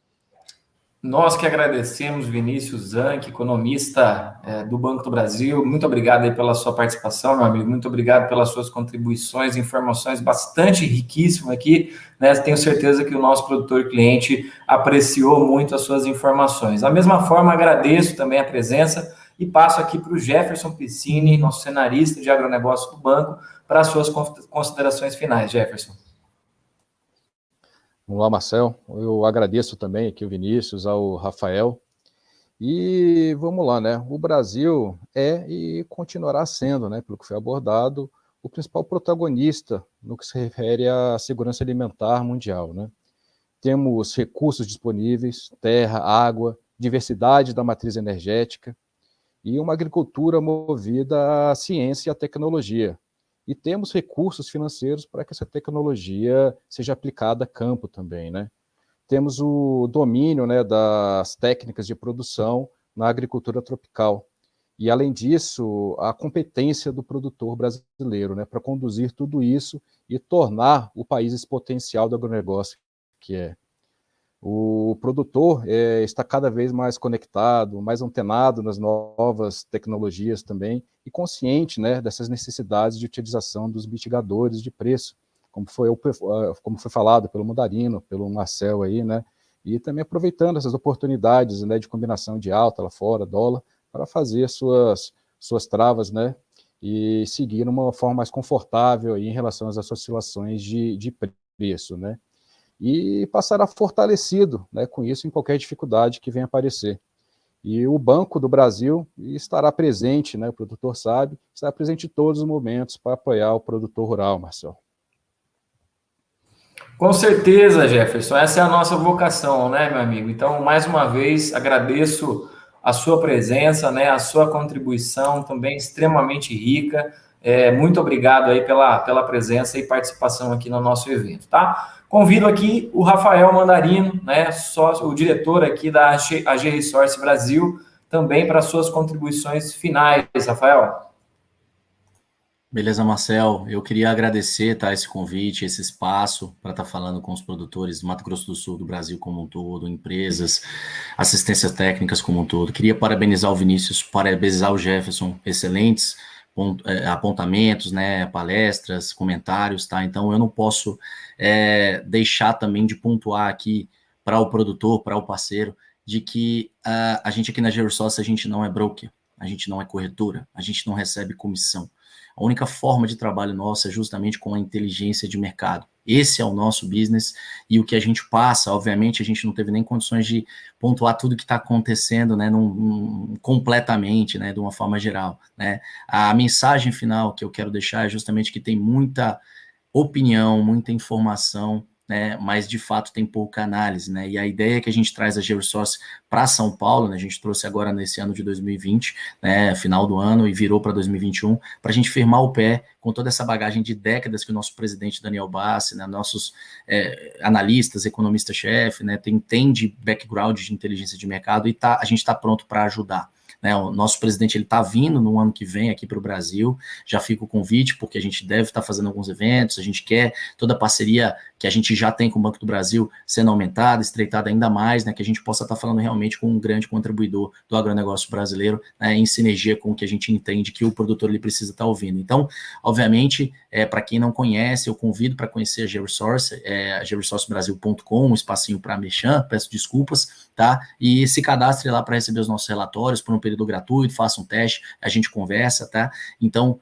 Nós que agradecemos, Vinícius Zanck, economista do Banco do Brasil. Muito obrigado aí pela sua participação, meu amigo. Muito obrigado pelas suas contribuições, informações bastante riquíssimas aqui, né? Tenho certeza que o nosso produtor cliente apreciou muito as suas informações. Da mesma forma, agradeço também a presença e passo aqui para o Jefferson Piscini, nosso cenarista de agronegócio do banco, para as suas considerações finais. Jefferson. Vamos lá, Marcel. Eu agradeço também aqui o Vinícius, ao Rafael. E vamos lá, né? O Brasil é e continuará sendo, né, pelo que foi abordado, o principal protagonista no que se refere à segurança alimentar mundial, né? Temos recursos disponíveis, terra, água, diversidade da matriz energética e uma agricultura movida à ciência e à tecnologia. E temos recursos financeiros para que essa tecnologia seja aplicada a campo também, né? Temos o domínio, né, das técnicas de produção na agricultura tropical. E, além disso, a competência do produtor brasileiro, né, para conduzir tudo isso e tornar o país esse potencial do agronegócio que é. O produtor está cada vez mais conectado, mais antenado nas novas tecnologias também e consciente, né, dessas necessidades de utilização dos mitigadores de preço, como foi falado pelo Mudarino, pelo Marcel aí, né, e também aproveitando essas oportunidades, né, de combinação de alta lá fora, dólar, para fazer suas travas, né, e seguir uma forma mais confortável aí em relação às oscilações de preço, né. E passará fortalecido, né, com isso em qualquer dificuldade que venha aparecer. E o Banco do Brasil estará presente, né, o produtor sabe, estará presente em todos os momentos para apoiar o produtor rural, Marcel. Com certeza, Jefferson, essa é a nossa vocação, né, meu amigo? Então, mais uma vez, agradeço a sua presença, né, a sua contribuição também extremamente rica. Muito obrigado aí pela presença e participação aqui no nosso evento, tá? Convido aqui o Rafael Mandarino, né, o diretor aqui da AG Resource Brasil, também para suas contribuições finais, Rafael. Beleza, Marcel. Eu queria agradecer, tá, esse convite, esse espaço para estar falando com os produtores do Mato Grosso do Sul, do Brasil como um todo, empresas, assistências técnicas como um todo. Queria parabenizar o Vinícius, parabenizar o Jefferson, excelentes apontamentos, né, palestras, comentários, tá? Então eu não posso deixar também de pontuar aqui para o produtor, para o parceiro, de que a gente aqui na GeoResource, a gente não é broker, a gente não é corretora, a gente não recebe comissão. A única forma de trabalho nossa é justamente com a inteligência de mercado. Esse é o nosso business e o que a gente passa, obviamente, a gente não teve nem condições de pontuar tudo que está acontecendo, né, completamente, né, de uma forma geral, né. A mensagem final que eu quero deixar é justamente que tem muita opinião, muita informação, né, mas de fato tem pouca análise, né, e a ideia que a gente traz a GeoResource para São Paulo, né, a gente trouxe agora nesse ano de 2020, né, final do ano, e virou para 2021, para a gente firmar o pé com toda essa bagagem de décadas que o nosso presidente Daniel Bassi, né, nossos analistas, economista-chefe, né, tem de background de inteligência de mercado, e a gente está pronto para ajudar. Né, o nosso presidente está vindo no ano que vem aqui para o Brasil, já fica o convite, porque a gente deve estar fazendo alguns eventos, a gente quer toda a parceria que a gente já tem com o Banco do Brasil sendo aumentada, estreitada ainda mais, né, que a gente possa estar falando realmente com um grande contribuidor do agronegócio brasileiro, né, em sinergia com o que a gente entende que o produtor ele precisa estar ouvindo. Então, obviamente, para quem não conhece, eu convido para conhecer a GeoResource, georesourcebrasil.com, um espacinho para mexer, peço desculpas, tá? E se cadastre lá para receber os nossos relatórios por um período gratuito, faça um teste, a gente conversa, tá? Então,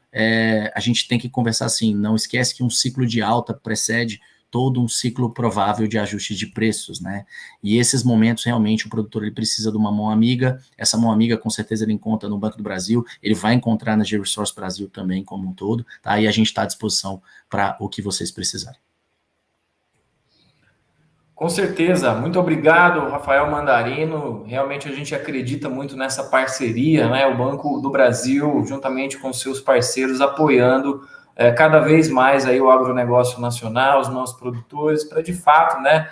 a gente tem que conversar assim, não esquece que um ciclo de alta precede todo um ciclo provável de ajuste de preços, né? E esses momentos, realmente, o produtor ele precisa de uma mão amiga, essa mão amiga, com certeza, ele encontra no Banco do Brasil, ele vai encontrar na GeoResource Brasil também, como um todo, tá? E a gente está à disposição para o que vocês precisarem. Com certeza, muito obrigado, Rafael Mandarino. Realmente a gente acredita muito nessa parceria, né? O Banco do Brasil, juntamente com seus parceiros, apoiando cada vez mais aí o agronegócio nacional, os nossos produtores, para de fato, né,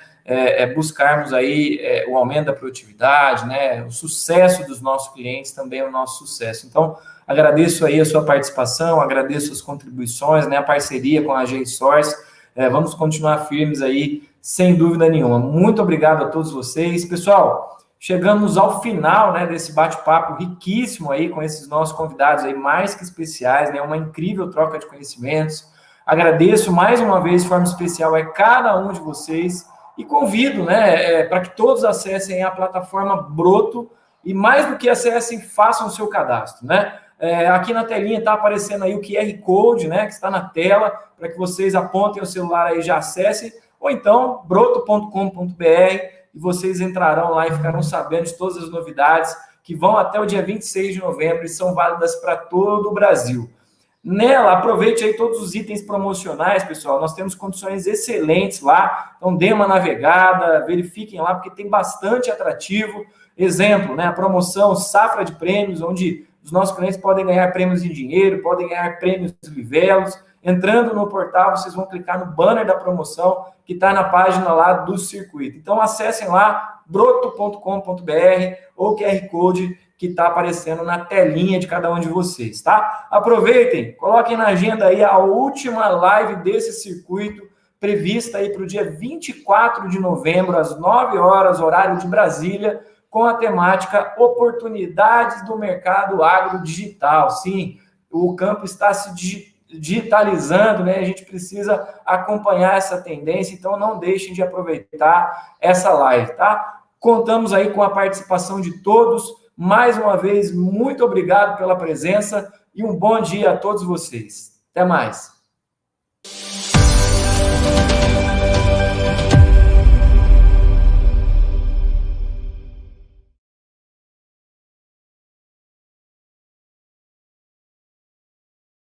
buscarmos aí o aumento da produtividade, né, o sucesso dos nossos clientes também é o nosso sucesso. Então, agradeço aí a sua participação, agradeço as contribuições, né, a parceria com a AG Resource. Vamos continuar firmes aí, sem dúvida nenhuma. Muito obrigado a todos vocês. Pessoal, chegamos ao final, né, desse bate-papo riquíssimo aí com esses nossos convidados aí mais que especiais, né, uma incrível troca de conhecimentos. Agradeço mais uma vez de forma especial a cada um de vocês e convido, né, para que todos acessem a plataforma Broto e mais do que acessem, façam o seu cadastro, né? Aqui na telinha está aparecendo aí o QR Code, né, que está na tela, para que vocês apontem o celular aí e já acessem, ou então broto.com.br, e vocês entrarão lá e ficarão sabendo de todas as novidades que vão até o dia 26 de novembro e são válidas para todo o Brasil. Nela, aproveite aí todos os itens promocionais, pessoal, nós temos condições excelentes lá, então dê uma navegada, verifiquem lá, porque tem bastante atrativo. Exemplo, né, a promoção Safra de Prêmios, onde os nossos clientes podem ganhar prêmios em dinheiro, podem ganhar prêmios livelos. Entrando no portal, vocês vão clicar no banner da promoção que está na página lá do circuito. Então, acessem lá, broto.com.br ou o QR Code que está aparecendo na telinha de cada um de vocês, tá? Aproveitem, coloquem na agenda aí a última live desse circuito, prevista aí para o dia 24 de novembro, às 9 horas, horário de Brasília, com a temática Oportunidades do Mercado Agrodigital. Sim, o campo está se digitalizando, né? A gente precisa acompanhar essa tendência, então não deixem de aproveitar essa live, tá? Contamos aí com a participação de todos. Mais uma vez, muito obrigado pela presença e um bom dia a todos vocês. Até mais.